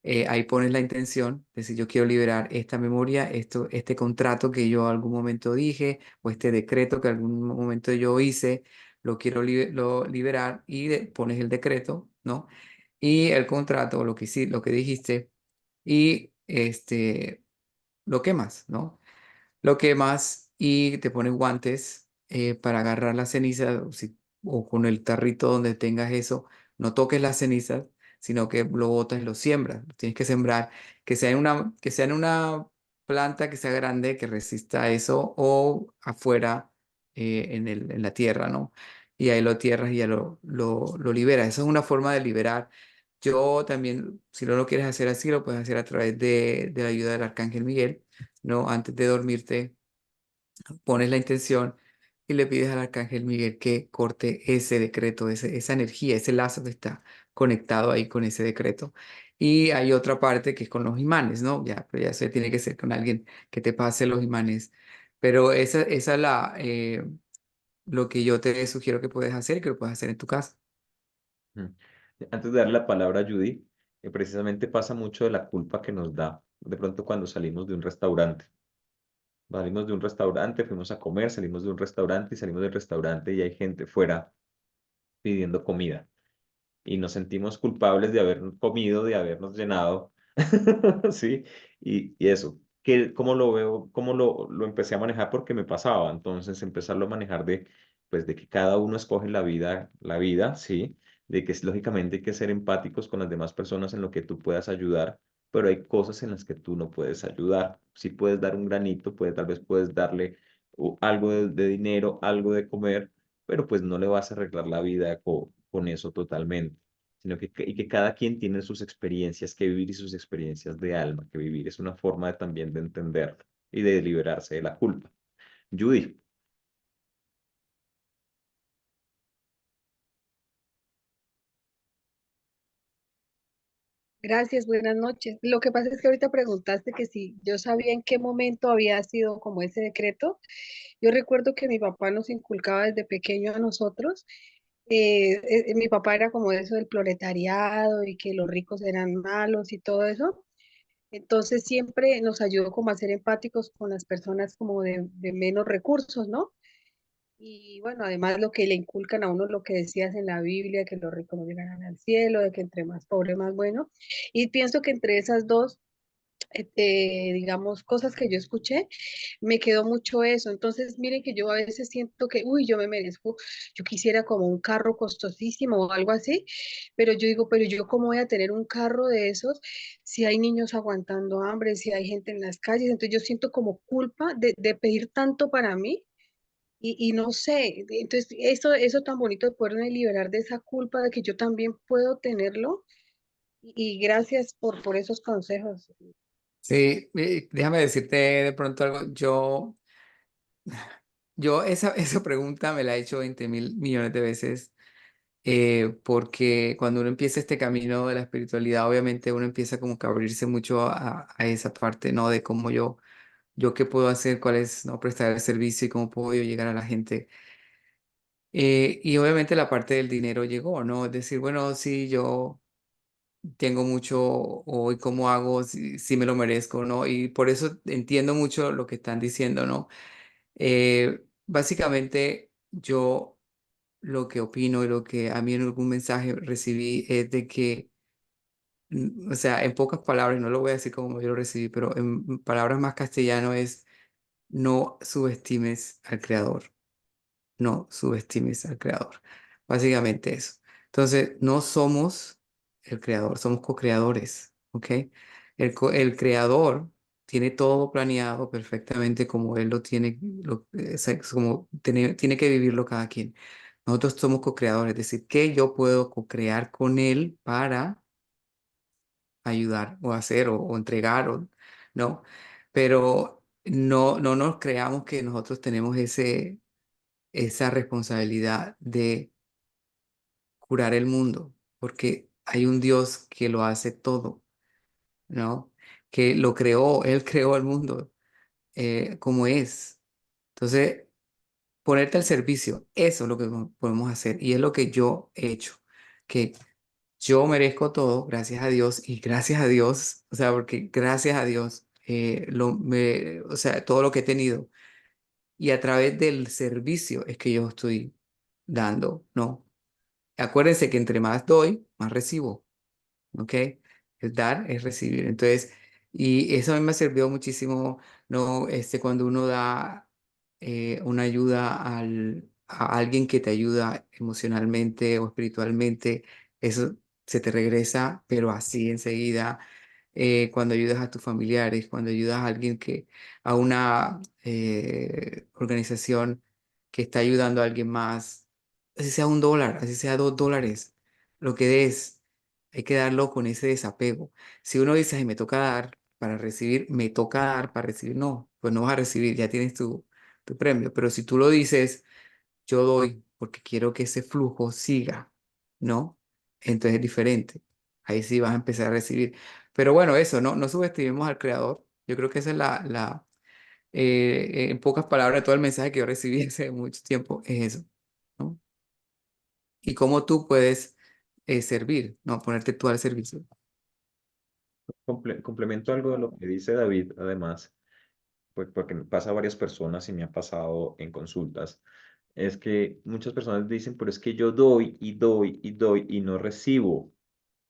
Ahí pones la intención de si yo quiero liberar esta memoria, este contrato que yo algún momento dije o este decreto que algún momento yo hice, lo quiero liberar y pones el decreto, ¿no? Y el contrato, lo que dijiste y lo quemas, ¿no? Lo quemas y te pones guantes para agarrar la ceniza o con el tarrito donde tengas eso, no toques las cenizas, sino que lo botas y lo siembras. Lo tienes que sembrar, que sea en una planta que sea grande, que resista eso, o afuera en la tierra, ¿no? Y ahí lo tierras y ya lo liberas. Esa es una forma de liberar. Yo también, si no lo quieres hacer así, lo puedes hacer a través de la ayuda del Arcángel Miguel, ¿no? Antes de dormirte, pones la intención y le pides al Arcángel Miguel que corte ese decreto, esa energía, ese lazo que está conectado ahí con ese decreto. Y hay otra parte que es con los imanes, ¿no? Ya, pero ya se tiene que ser con alguien que te pase los imanes. Pero esa es lo que yo te sugiero que puedes hacer y que lo puedes hacer en tu casa. Mm. Antes de darle la palabra a Judy, precisamente pasa mucho de la culpa que nos da de pronto cuando salimos de un restaurante. Salimos de un restaurante, fuimos a comer, salimos de un restaurante y salimos del restaurante y hay gente fuera pidiendo comida. Y nos sentimos culpables de haber comido, de habernos llenado, ¿sí? Y eso, que cómo lo veo, cómo lo empecé a manejar porque me pasaba, entonces empezarlo a manejar de, pues, de que cada uno escoge la vida, ¿sí? De que lógicamente hay que ser empáticos con las demás personas en lo que tú puedas ayudar, pero hay cosas en las que tú no puedes ayudar. Si puedes dar un granito, pues tal vez puedes darle algo de dinero, algo de comer, pero pues no le vas a arreglar la vida con eso totalmente, sino y que cada quien tiene sus experiencias que vivir y sus experiencias de alma que vivir. Es una forma también de entenderlo y de liberarse de la culpa. Judy, Gracias, buenas noches. Lo que pasa es que ahorita preguntaste que si yo sabía en qué momento había sido como ese decreto. Yo recuerdo que mi papá nos inculcaba desde pequeño a nosotros. Mi papá era como eso del proletariado y que los ricos eran malos y todo eso. Entonces siempre nos ayudó como a ser empáticos con las personas como de menos recursos, ¿no? Y bueno, además lo que le inculcan a uno, lo que decías en la Biblia, que los ricos no llegarán al cielo, de que entre más pobre, más bueno. Y pienso que entre esas dos, digamos, cosas que yo escuché, me quedó mucho eso. Entonces, miren que yo a veces siento que, uy, yo me merezco, yo quisiera como un carro costosísimo o algo así, pero yo digo, pero yo cómo voy a tener un carro de esos si hay niños aguantando hambre, si hay gente en las calles. Entonces yo siento como culpa de pedir tanto para mí y no sé, entonces eso tan bonito de poderme liberar de esa culpa de que yo también puedo tenerlo y gracias por esos consejos. Sí, déjame decirte de pronto algo. Yo esa pregunta me la he hecho 20.000 millones de veces, porque cuando uno empieza este camino de la espiritualidad, obviamente uno empieza como que a abrirse mucho a esa parte, ¿no? De cómo yo qué puedo hacer, cuál es, ¿no? Prestar el servicio y cómo puedo yo llegar a la gente. Y obviamente la parte del dinero llegó, ¿no? Es decir, bueno, sí, yo tengo mucho hoy, ¿cómo hago? Si me lo merezco, ¿no? Y por eso entiendo mucho lo que están diciendo, ¿no? Básicamente, yo lo que opino y lo que a mí en algún mensaje recibí es de que, o sea, en pocas palabras, no lo voy a decir como yo lo recibí, pero en palabras más castellano es no subestimes al creador, no subestimes al creador. Básicamente eso. Entonces, no somos el creador, somos co-creadores, ¿ok? El creador tiene todo planeado perfectamente como él lo tiene, o sea, es como tiene que vivirlo cada quien. Nosotros somos co-creadores, es decir, que yo puedo co-crear con él para ayudar o hacer o entregar, ¿no? Pero no nos creamos que nosotros tenemos esa responsabilidad de curar el mundo, porque hay un Dios que lo hace todo, ¿no? Que lo creó, Él creó el mundo como es. Entonces, ponerte al servicio, eso es lo que podemos hacer y es lo que yo he hecho, que yo merezco todo, gracias a Dios y gracias a Dios, o sea, porque gracias a Dios, o sea, todo lo que he tenido y a través del servicio es que yo estoy dando, ¿no? Acuérdense que entre más doy, más recibo, ¿ok? El dar es recibir. Entonces, y eso a mí me ha servido muchísimo, ¿no? Cuando uno da una ayuda a alguien que te ayuda emocionalmente o espiritualmente, eso se te regresa, pero así enseguida. Cuando ayudas a tus familiares, cuando ayudas a alguien a una organización que está ayudando a alguien más, así sea $1, así sea $2, lo que des, hay que darlo con ese desapego. Si uno dice, ay, me toca dar para recibir, me toca dar para recibir, no, pues no vas a recibir, ya tienes tu premio. Pero si tú lo dices, yo doy porque quiero que ese flujo siga, ¿no? Entonces es diferente. Ahí sí vas a empezar a recibir. Pero bueno, eso, no subestimemos al creador. Yo creo que esa es en pocas palabras, todo el mensaje que yo recibí hace mucho tiempo es eso, ¿no? Y cómo tú puedes servir, ¿no? Ponerte tú al servicio. complemento algo de lo que dice David, además, porque me pasa a varias personas y me ha pasado en consultas, es que muchas personas dicen, pero es que yo doy y doy y doy y no recibo,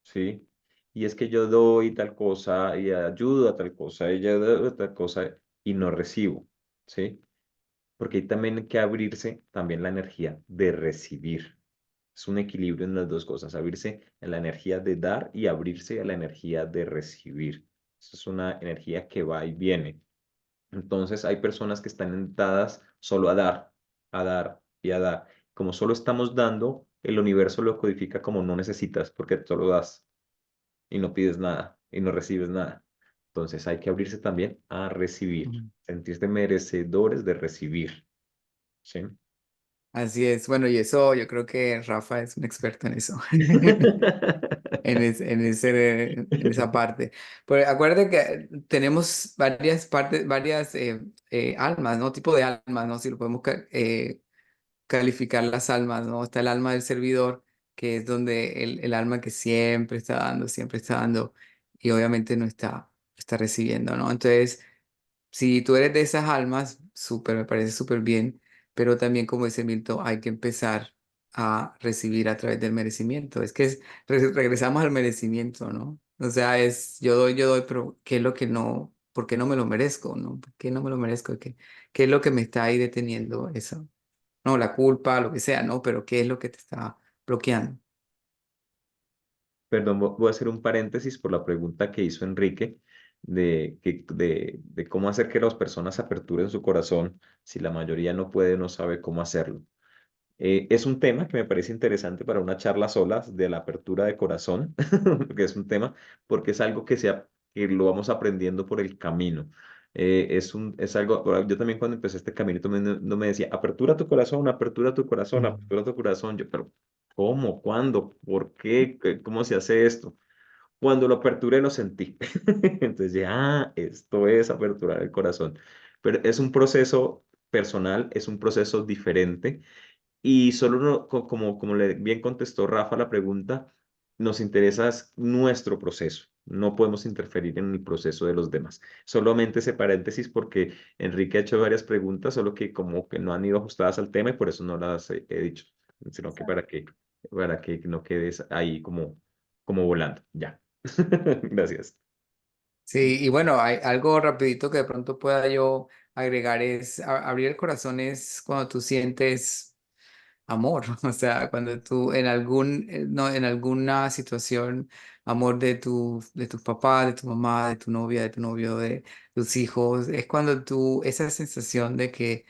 ¿sí? Y es que yo doy tal cosa y ayudo a tal cosa y ayudo a tal cosa y no recibo, ¿sí? Porque hay también que abrirse también la energía de recibir. Es un equilibrio en las dos cosas, abrirse en la energía de dar y abrirse a la energía de recibir. Esa es una energía que va y viene. Entonces hay personas que están dadas solo a dar y a dar. Como solo estamos dando, el universo lo codifica como no necesitas porque solo das y no pides nada y no recibes nada. Entonces hay que abrirse también a recibir, Ujú. sentirse merecedores de recibir. ¿Sí? Así es. Bueno, y eso yo creo que Rafa es un experto en eso. En esa parte. Pero acuérdate que tenemos varias partes, varias almas, ¿no? Tipo de almas, ¿no? Si lo podemos calificar las almas, ¿no? Está el alma del servidor, que es donde el alma que siempre está dando, y obviamente no está recibiendo, ¿no? Entonces, si tú eres de esas almas, súper, me parece súper bien, pero también como dice Milton, hay que empezar a recibir a través del merecimiento. Es que regresamos al merecimiento, ¿no? O sea, yo doy, pero ¿qué es lo que no, por qué no me lo merezco, ¿no? ¿Por qué no me lo merezco? ¿Qué es lo que me está ahí deteniendo eso? No, la culpa, lo que sea, ¿no? Pero ¿qué es lo que te está bloqueando? Perdón, voy a hacer un paréntesis por la pregunta que hizo Enrique de cómo hacer que las personas aperturen su corazón si la mayoría no puede, no sabe cómo hacerlo. Es un tema que me parece interesante para una charla sola de la apertura de corazón, que es un tema, porque es algo que lo vamos aprendiendo por el camino. Es algo, yo también cuando empecé este camino, todo el mundo no me decía, apertura tu corazón, apertura tu corazón, Mm. apertura tu corazón. Yo, pero ¿cómo? ¿Cuándo? ¿Por qué? ¿Cómo se hace esto? Cuando lo aperturé lo sentí. Entonces ya, esto es aperturar el corazón. Pero es un proceso personal, es un proceso diferente y solo como le bien contestó Rafa la pregunta, nos interesa es nuestro proceso. No podemos interferir en el proceso de los demás. Solamente ese paréntesis porque Enrique ha hecho varias preguntas, solo que como que no han ido ajustadas al tema y por eso no las he dicho, sino que Exacto. para que no quedes ahí como volando. Ya. Gracias. Sí, y bueno, hay algo rapidito que de pronto pueda yo agregar es abrir el corazón es cuando tú sientes amor, o sea, cuando tú no, en alguna situación, amor de tus papás, de tu mamá, de tu novia, de tu novio, de tus hijos, es cuando esa sensación de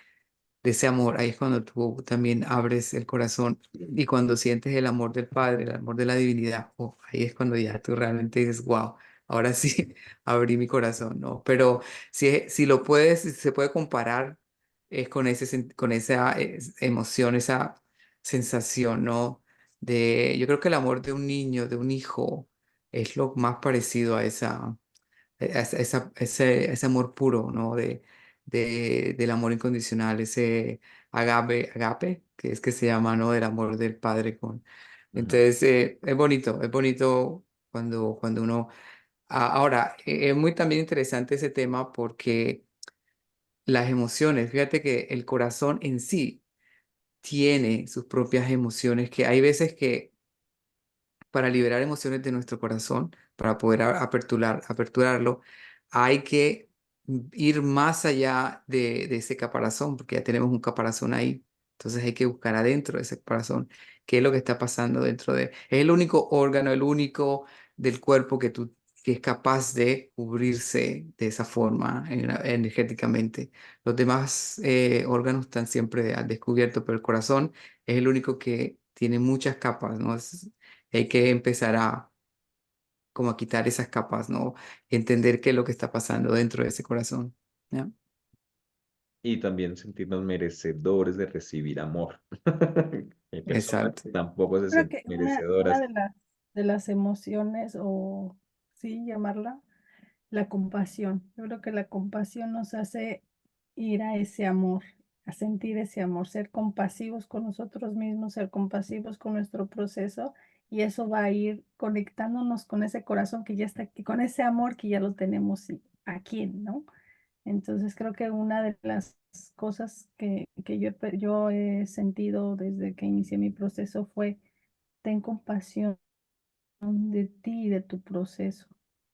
ese amor, ahí es cuando tú también abres el corazón y cuando sientes el amor del Padre, el amor de la divinidad, oh, ahí es cuando ya tú realmente dices, wow, ahora sí abrí mi corazón, ¿no? Pero si lo puedes, si se puede comparar, es con esa emoción, esa sensación, ¿no? Yo creo que el amor de un niño, de un hijo, es lo más parecido a ese amor puro, ¿no? Del amor incondicional, ese agape, que es que se llama, ¿no? Del amor del Padre con. Ujú. Entonces, es bonito cuando uno. Ahora, es muy también interesante ese tema porque las emociones, fíjate que el corazón en sí tiene sus propias emociones, que hay veces que para liberar emociones de nuestro corazón, para poder aperturarlo, hay que ir más allá de ese caparazón, porque ya tenemos un caparazón ahí. Entonces hay que buscar adentro de ese caparazón qué es lo que está pasando dentro de. Es el único órgano, el único del cuerpo que es capaz de cubrirse de esa forma energéticamente. Los demás órganos están siempre al descubierto, pero el corazón es el único que tiene muchas capas, ¿no? Hay que empezar como a quitar esas capas, ¿no? Entender qué es lo que está pasando dentro de ese corazón. ¿Ya? Y también sentirnos merecedores de recibir amor. Hay personas Exacto. que tampoco se Creo sienten que una merecedoras. de las emociones, o sí llamarla, la compasión. Yo creo que la compasión nos hace ir a ese amor, a sentir ese amor, ser compasivos con nosotros mismos, ser compasivos con nuestro proceso, y eso va a ir conectándonos con ese corazón que ya está aquí, con ese amor que ya lo tenemos aquí, ¿no? Entonces creo que una de las cosas que yo he sentido desde que inicié mi proceso fue: ten compasión de ti y de tu proceso,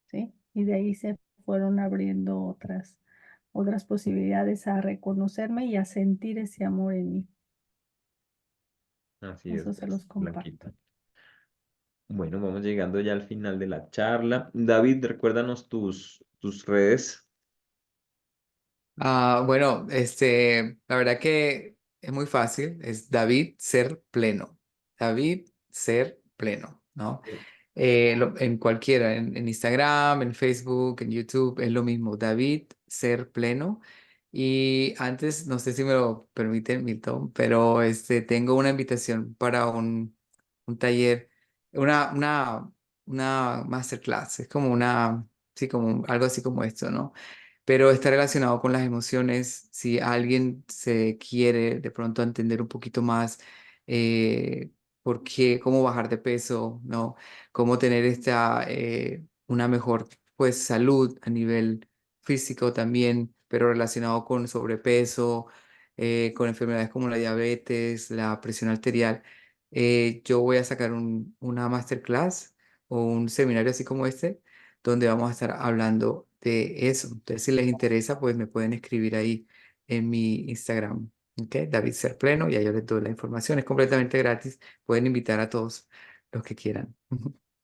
¿sí? Y de ahí se fueron abriendo otras posibilidades a reconocerme y a sentir ese amor en mí. Así Eso es, se los comparto. Blanquita. Bueno, vamos llegando ya al final de la charla. David, recuérdanos tus redes. Bueno, la verdad que es muy fácil, es David Ser Pleno. David Ser Pleno, ¿no? En cualquiera, en Instagram, en Facebook, en YouTube, es lo mismo, David Ser Pleno. Y antes, no sé si me lo permiten, Milton, pero tengo una invitación para un taller, una, una, una masterclass, es como sí, como algo así como esto, ¿no? Pero está relacionado con las emociones. Si alguien se quiere de pronto entender un poquito más por qué, cómo bajar de peso, ¿no? Cómo tener una mejor, pues, salud a nivel físico también, pero relacionado con sobrepeso, con enfermedades como la diabetes, la presión arterial. Yo voy a sacar una masterclass o un seminario así como este donde vamos a estar hablando de eso. Entonces, si les interesa, pues me pueden escribir ahí en mi Instagram, ¿ok? David Ser Pleno, y ahí yo les doy la información. Es completamente gratis. Pueden invitar a todos los que quieran.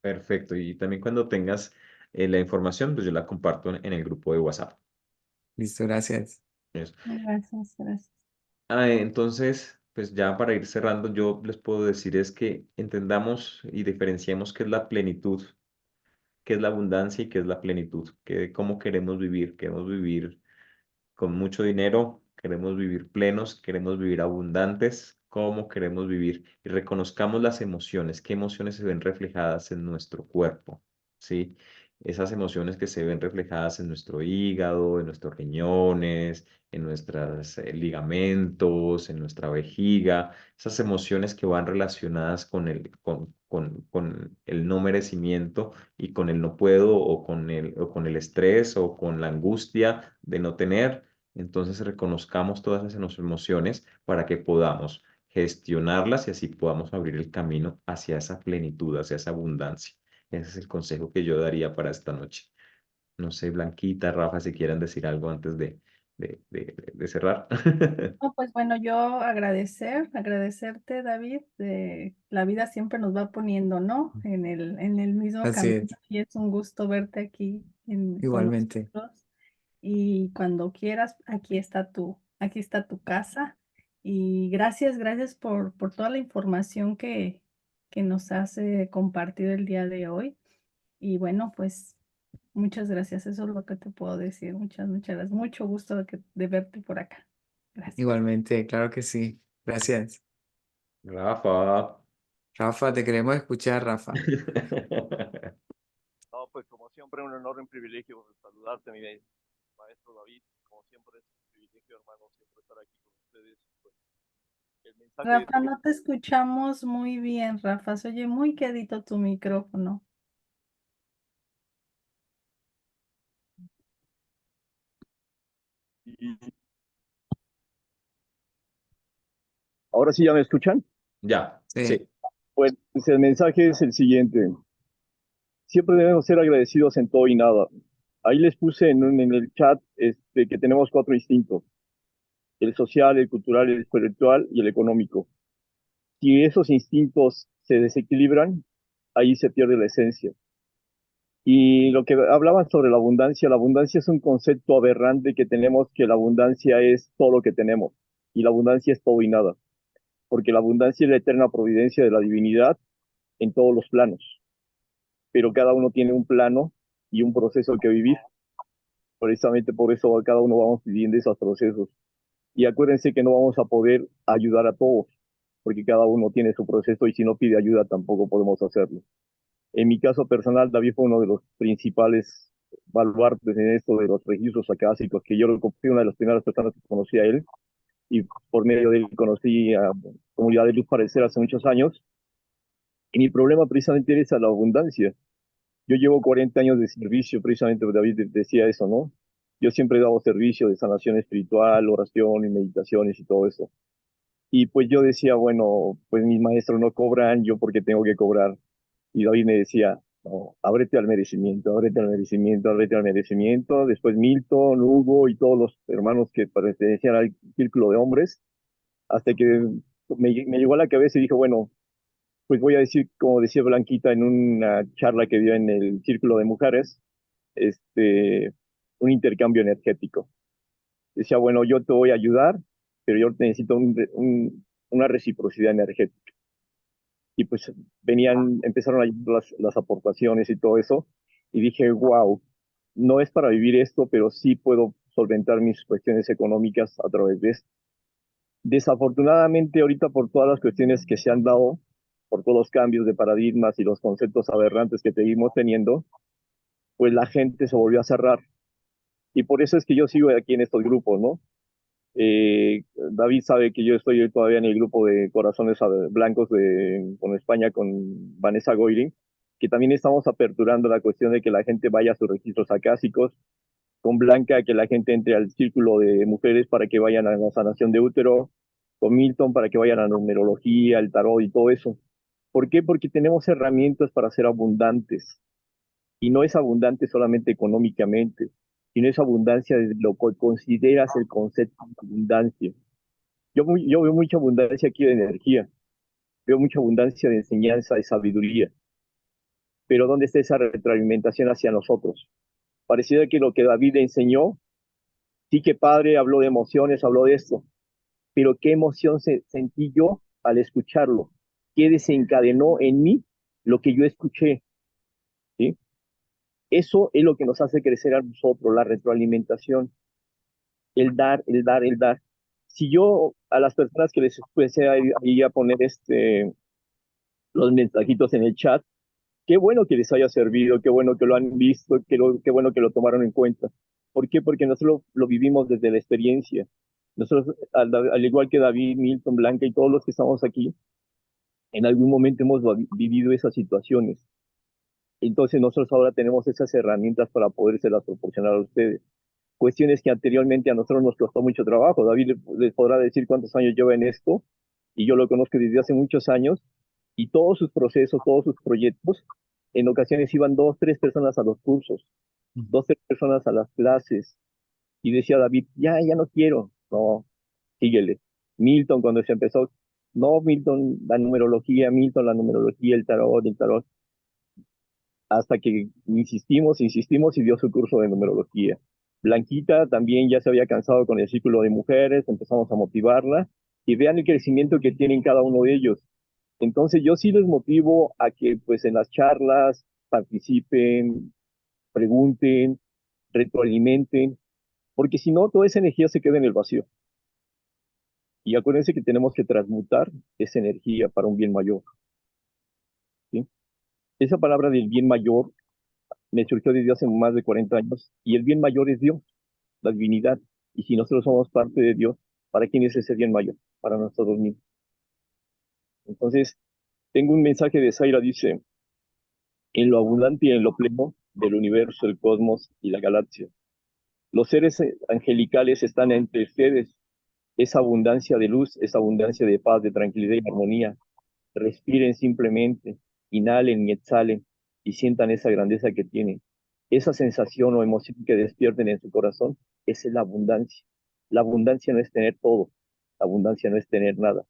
Perfecto. Y también cuando tengas la información, pues yo la comparto en el grupo de WhatsApp. Listo, gracias. Eso. Gracias, gracias. Entonces, pues ya para ir cerrando, yo les puedo decir es que entendamos y diferenciemos qué es la plenitud, qué es la abundancia y qué es la plenitud, cómo queremos vivir. Queremos vivir con mucho dinero, queremos vivir plenos, queremos vivir abundantes, cómo queremos vivir y reconozcamos las emociones, qué emociones se ven reflejadas en nuestro cuerpo, ¿sí? Esas emociones que se ven reflejadas en nuestro hígado, en nuestros riñones, en nuestros ligamentos, en nuestra vejiga, esas emociones que van relacionadas con el no merecimiento y con el no puedo o con el estrés o con la angustia de no tener. Entonces reconozcamos todas esas emociones para que podamos gestionarlas y así podamos abrir el camino hacia esa plenitud, hacia esa abundancia. Ese es el consejo que yo daría para esta noche. No sé, Blanquita, Rafa, si quieren decir algo antes de cerrar. No, pues bueno, yo agradecerte, David. La vida siempre nos va poniendo, ¿no? En el mismo Así camino. es, Y es un gusto verte aquí con igualmente. nosotros. Y cuando quieras, aquí está tu casa. Y gracias por toda la información que nos has compartido el día de hoy. Y bueno, pues muchas gracias. Eso es lo que te puedo decir. Muchas gracias. Mucho gusto de verte por acá. Gracias. Igualmente, claro que sí. Gracias. Rafa. Rafa, te queremos escuchar, Rafa. No, pues como siempre, un enorme privilegio saludarte, mi maestro David. Como siempre, es un privilegio, hermano, siempre estar aquí con ustedes. Pues, el mensaje Rafa, no te escuchamos muy bien, Rafa. Se oye muy quedito tu micrófono. y ahora sí ya me escuchan. Ya, Sí, sí. Pues el mensaje es el siguiente. Siempre debemos ser agradecidos en todo y nada. Ahí les puse en el chat que tenemos 4 instintos: el social, el cultural, el espiritual y el económico. Si esos instintos se desequilibran, ahí se pierde la esencia. Y lo que hablaban sobre la abundancia es un concepto aberrante que tenemos, que la abundancia es todo lo que tenemos y la abundancia es todo y nada, porque la abundancia es la eterna providencia de la divinidad en todos los planos, pero cada uno tiene un plano y un proceso que vivir. Precisamente por eso cada uno vamos viviendo esos procesos. Y acuérdense que no vamos a poder ayudar a todos, porque cada uno tiene su proceso y si no pide ayuda tampoco podemos hacerlo. En mi caso personal, David fue uno de los principales baluartes en esto de los registros acásicos, que yo fui una de las primeras personas que conocí a él, y por medio de él conocí a Comunidad de Luz Parecer hace muchos años. Y mi problema precisamente era esa, la abundancia. Yo llevo 40 años de servicio, precisamente David decía eso, ¿no? Yo siempre he dado servicio de sanación espiritual, oración y meditaciones y todo eso. Y pues yo decía, bueno, pues mis maestros no cobran, yo porque tengo que cobrar. Y David me decía, no, ábrete al merecimiento, ábrete al merecimiento, ábrete al merecimiento. Después Milton, Hugo y todos los hermanos que pertenecían al círculo de hombres, hasta que me llegó a la cabeza y dije, bueno, pues voy a decir, como decía Blanquita en una charla que dio en el círculo de mujeres, un intercambio energético. Decía, bueno, yo te voy a ayudar, pero yo necesito una reciprocidad energética. Y pues empezaron a llegar las aportaciones y todo eso, y dije, wow, no es para vivir esto, pero sí puedo solventar mis cuestiones económicas a través de esto. Desafortunadamente, ahorita por todas las cuestiones que se han dado, por todos los cambios de paradigmas y los conceptos aberrantes que seguimos teniendo, pues la gente se volvió a cerrar. Y por eso es que yo sigo aquí en estos grupos, ¿no? David sabe que yo estoy todavía en el grupo de Corazones Blancos con España, con Vanessa Goirin, que también estamos aperturando la cuestión de que la gente vaya a sus registros acásicos, con Blanca que la gente entre al círculo de mujeres para que vayan a la sanación de útero, con Milton para que vayan a la numerología, el tarot y todo eso. ¿Por qué? Porque tenemos herramientas para ser abundantes. Y no es abundante solamente económicamente, sino es abundancia desde lo que consideras el concepto de abundancia. Yo veo mucha abundancia aquí de energía, veo mucha abundancia de enseñanza, de sabiduría, pero ¿dónde está esa retroalimentación hacia nosotros? Pareciera que lo que David enseñó, sí que padre, habló de emociones, habló de esto, pero ¿qué emoción sentí yo al escucharlo? ¿Qué desencadenó en mí lo que yo escuché? ¿Sí? Eso es lo que nos hace crecer a nosotros, la retroalimentación, el dar, el dar, el dar. Si yo a las personas que les empecé a poner los mensajitos en el chat, qué bueno que les haya servido, qué bueno que lo han visto, qué bueno que lo tomaron en cuenta. ¿Por qué? Porque nosotros lo vivimos desde la experiencia. Nosotros, al igual que David, Milton, Blanca y todos los que estamos aquí, en algún momento hemos vivido esas situaciones. Entonces nosotros ahora tenemos esas herramientas para podérselas proporcionar a ustedes. Cuestiones que anteriormente a nosotros nos costó mucho trabajo. David les podrá decir cuántos años lleva en esto, y yo lo conozco desde hace muchos años, y todos sus procesos, todos sus proyectos, en ocasiones iban 2, 3 personas a los cursos, 2, 3 personas a las clases, y decía David, ya no quiero, no, síguele. Milton cuando se empezó, no, Milton, la numerología, el tarot, hasta que insistimos y dio su curso de numerología. Blanquita también ya se había cansado con el círculo de mujeres, empezamos a motivarla y vean el crecimiento que tienen cada uno de ellos. Entonces yo sí les motivo a que pues en las charlas participen, pregunten, retroalimenten, porque si no, toda esa energía se queda en el vacío. Y acuérdense que tenemos que transmutar esa energía para un bien mayor, ¿sí? Esa palabra del bien mayor me surgió desde hace más de 40 años y el bien mayor es Dios, la divinidad. Y si nosotros somos parte de Dios, ¿para quién es ese bien mayor? Para nosotros mismos. Entonces, tengo un mensaje de Zaira, dice, en lo abundante y en lo pleno del universo, el cosmos y la galaxia. Los seres angelicales están entre ustedes. Esa abundancia de luz, esa abundancia de paz, de tranquilidad y armonía. Respiren simplemente, inhalen y exhalen y sientan esa grandeza que tienen. Esa sensación o emoción que despierten en su corazón, esa es la abundancia. La abundancia no es tener todo, la abundancia no es tener nada,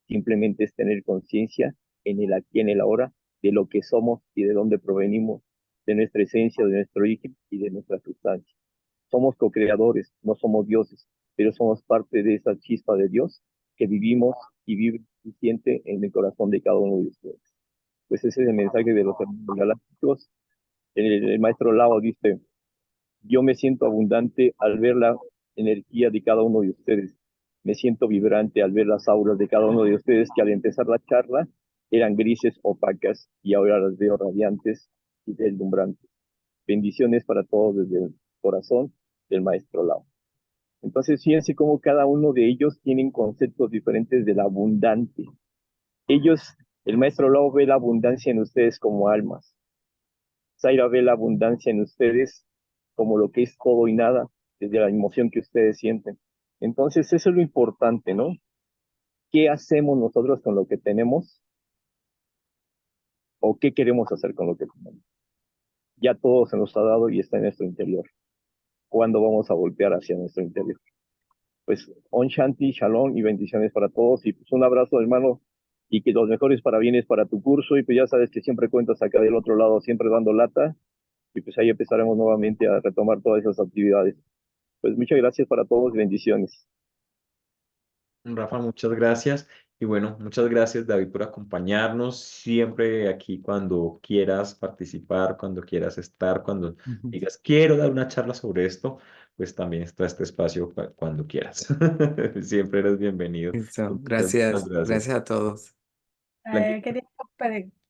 simplemente es tener conciencia en el aquí, en el ahora, de lo que somos y de dónde provenimos, de nuestra esencia, de nuestro origen y de nuestra sustancia. Somos co-creadores, no somos dioses, pero somos parte de esa chispa de Dios que vivimos y vive y siente en el corazón de cada uno de ustedes. Pues ese es el mensaje de los hermanos galácticos. El maestro Lao dice, yo me siento abundante al ver la energía de cada uno de ustedes. Me siento vibrante al ver las auras de cada uno de ustedes que al empezar la charla eran grises, opacas, y ahora las veo radiantes y deslumbrantes. Bendiciones para todos desde el corazón del maestro Lao. Entonces, fíjense cómo cada uno de ellos tienen conceptos diferentes del abundante. Ellos, el maestro Lao ve la abundancia en ustedes como almas. Zaira ve la abundancia en ustedes como lo que es todo y nada, desde la emoción que ustedes sienten. Entonces, eso es lo importante, ¿no? ¿Qué hacemos nosotros con lo que tenemos o qué queremos hacer con lo que tenemos? Ya todo se nos ha dado y está en nuestro interior. ¿Cuándo vamos a golpear hacia nuestro interior? Pues, Om Shanti, Shalom y bendiciones para todos. Y pues un abrazo, hermano, y que los mejores parabienes para tu curso. Y pues ya sabes que siempre cuentas acá del otro lado, siempre dando lata. Y pues ahí empezaremos nuevamente a retomar todas esas actividades. Pues muchas gracias para todos y bendiciones. Rafa, muchas gracias. Y bueno, muchas gracias, David, por acompañarnos siempre aquí cuando quieras participar, cuando quieras estar, cuando Ujú. digas, quiero dar una charla sobre esto, pues también está este espacio cuando quieras. Siempre eres bienvenido. Listo. Muchas Gracias. gracias. Gracias a todos. Blanquita.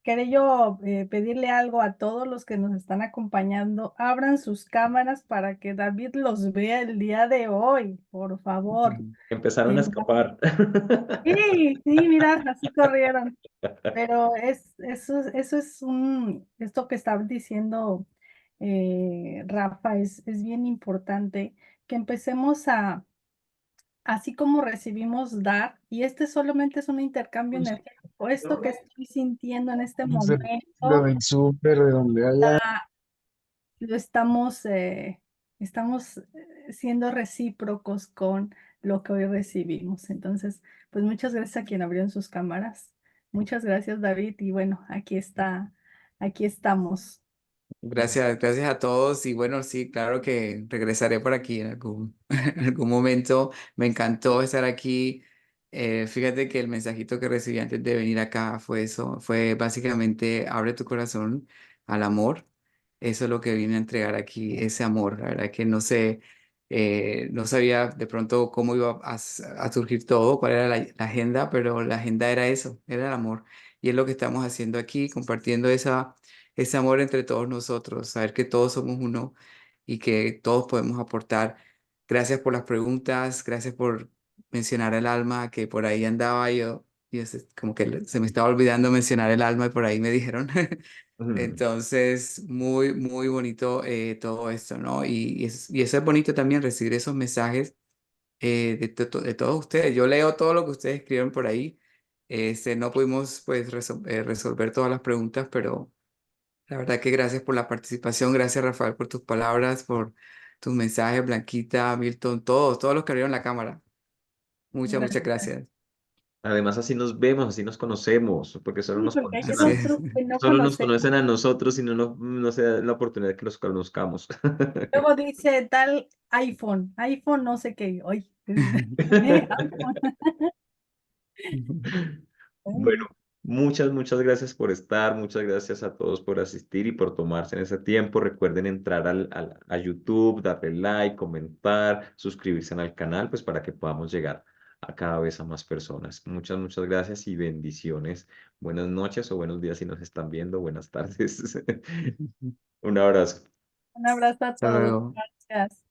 Quería yo pedirle algo a todos los que nos están acompañando. Abran sus cámaras para que David los vea el día de hoy, por favor. Ujú. Empezaron a escapar. Sí, sí, mira, así corrieron. Pero eso es esto que estaba diciendo Rafa, es bien importante que empecemos así como recibimos dar, y este solamente es un intercambio energético, esto que estoy sintiendo en este Lo momento, del súper, de donde haya. lo estamos siendo recíprocos con lo que hoy recibimos. Entonces, pues muchas gracias a quien abrieron sus cámaras. Muchas gracias, David. Y bueno, aquí estamos. Gracias, gracias a todos. Y bueno, sí, claro que regresaré por aquí en algún, en algún momento. Me encantó estar aquí. Fíjate que el mensajito que recibí antes de venir acá fue eso, fue básicamente abre tu corazón al amor. Eso es lo que vine a entregar aquí, ese amor. La verdad que no sé, no sabía de pronto cómo iba a surgir todo, cuál era la agenda, pero la agenda era eso, era el amor. Y es lo que estamos haciendo aquí, compartiendo ese amor entre todos nosotros, saber que todos somos uno y que todos podemos aportar. Gracias por las preguntas, gracias por mencionar el alma, que por ahí andaba yo, como que se me estaba olvidando mencionar el alma y por ahí me dijeron. Ujú. Entonces, muy, muy bonito todo esto, ¿no? Y eso es bonito también, recibir esos mensajes de todos ustedes. Yo leo todo lo que ustedes escriben por ahí. No pudimos pues resolver todas las preguntas, pero la verdad que gracias por la participación, gracias Rafael por tus palabras, por tus mensajes, Blanquita, Milton, todos los que abrieron la cámara. Muchas, muchas Gracias. gracias. Además, así nos vemos, así nos conocemos, porque solo Sí, nos porque hay que Así es. construir y no solo nos conocer. conocen a nosotros y no se da la oportunidad de que los conozcamos. Luego dice tal iPhone no sé qué. Ay, iPhone. Bueno, muchas gracias por estar, muchas gracias a todos por asistir y por tomarse en ese tiempo. Recuerden entrar a YouTube, darle like, comentar, suscribirse al canal, pues para que podamos llegar a cada vez a más personas. Muchas gracias y bendiciones. Buenas noches o buenos días si nos están viendo. Buenas tardes. Un abrazo. Un abrazo a Hasta todos. luego. Gracias.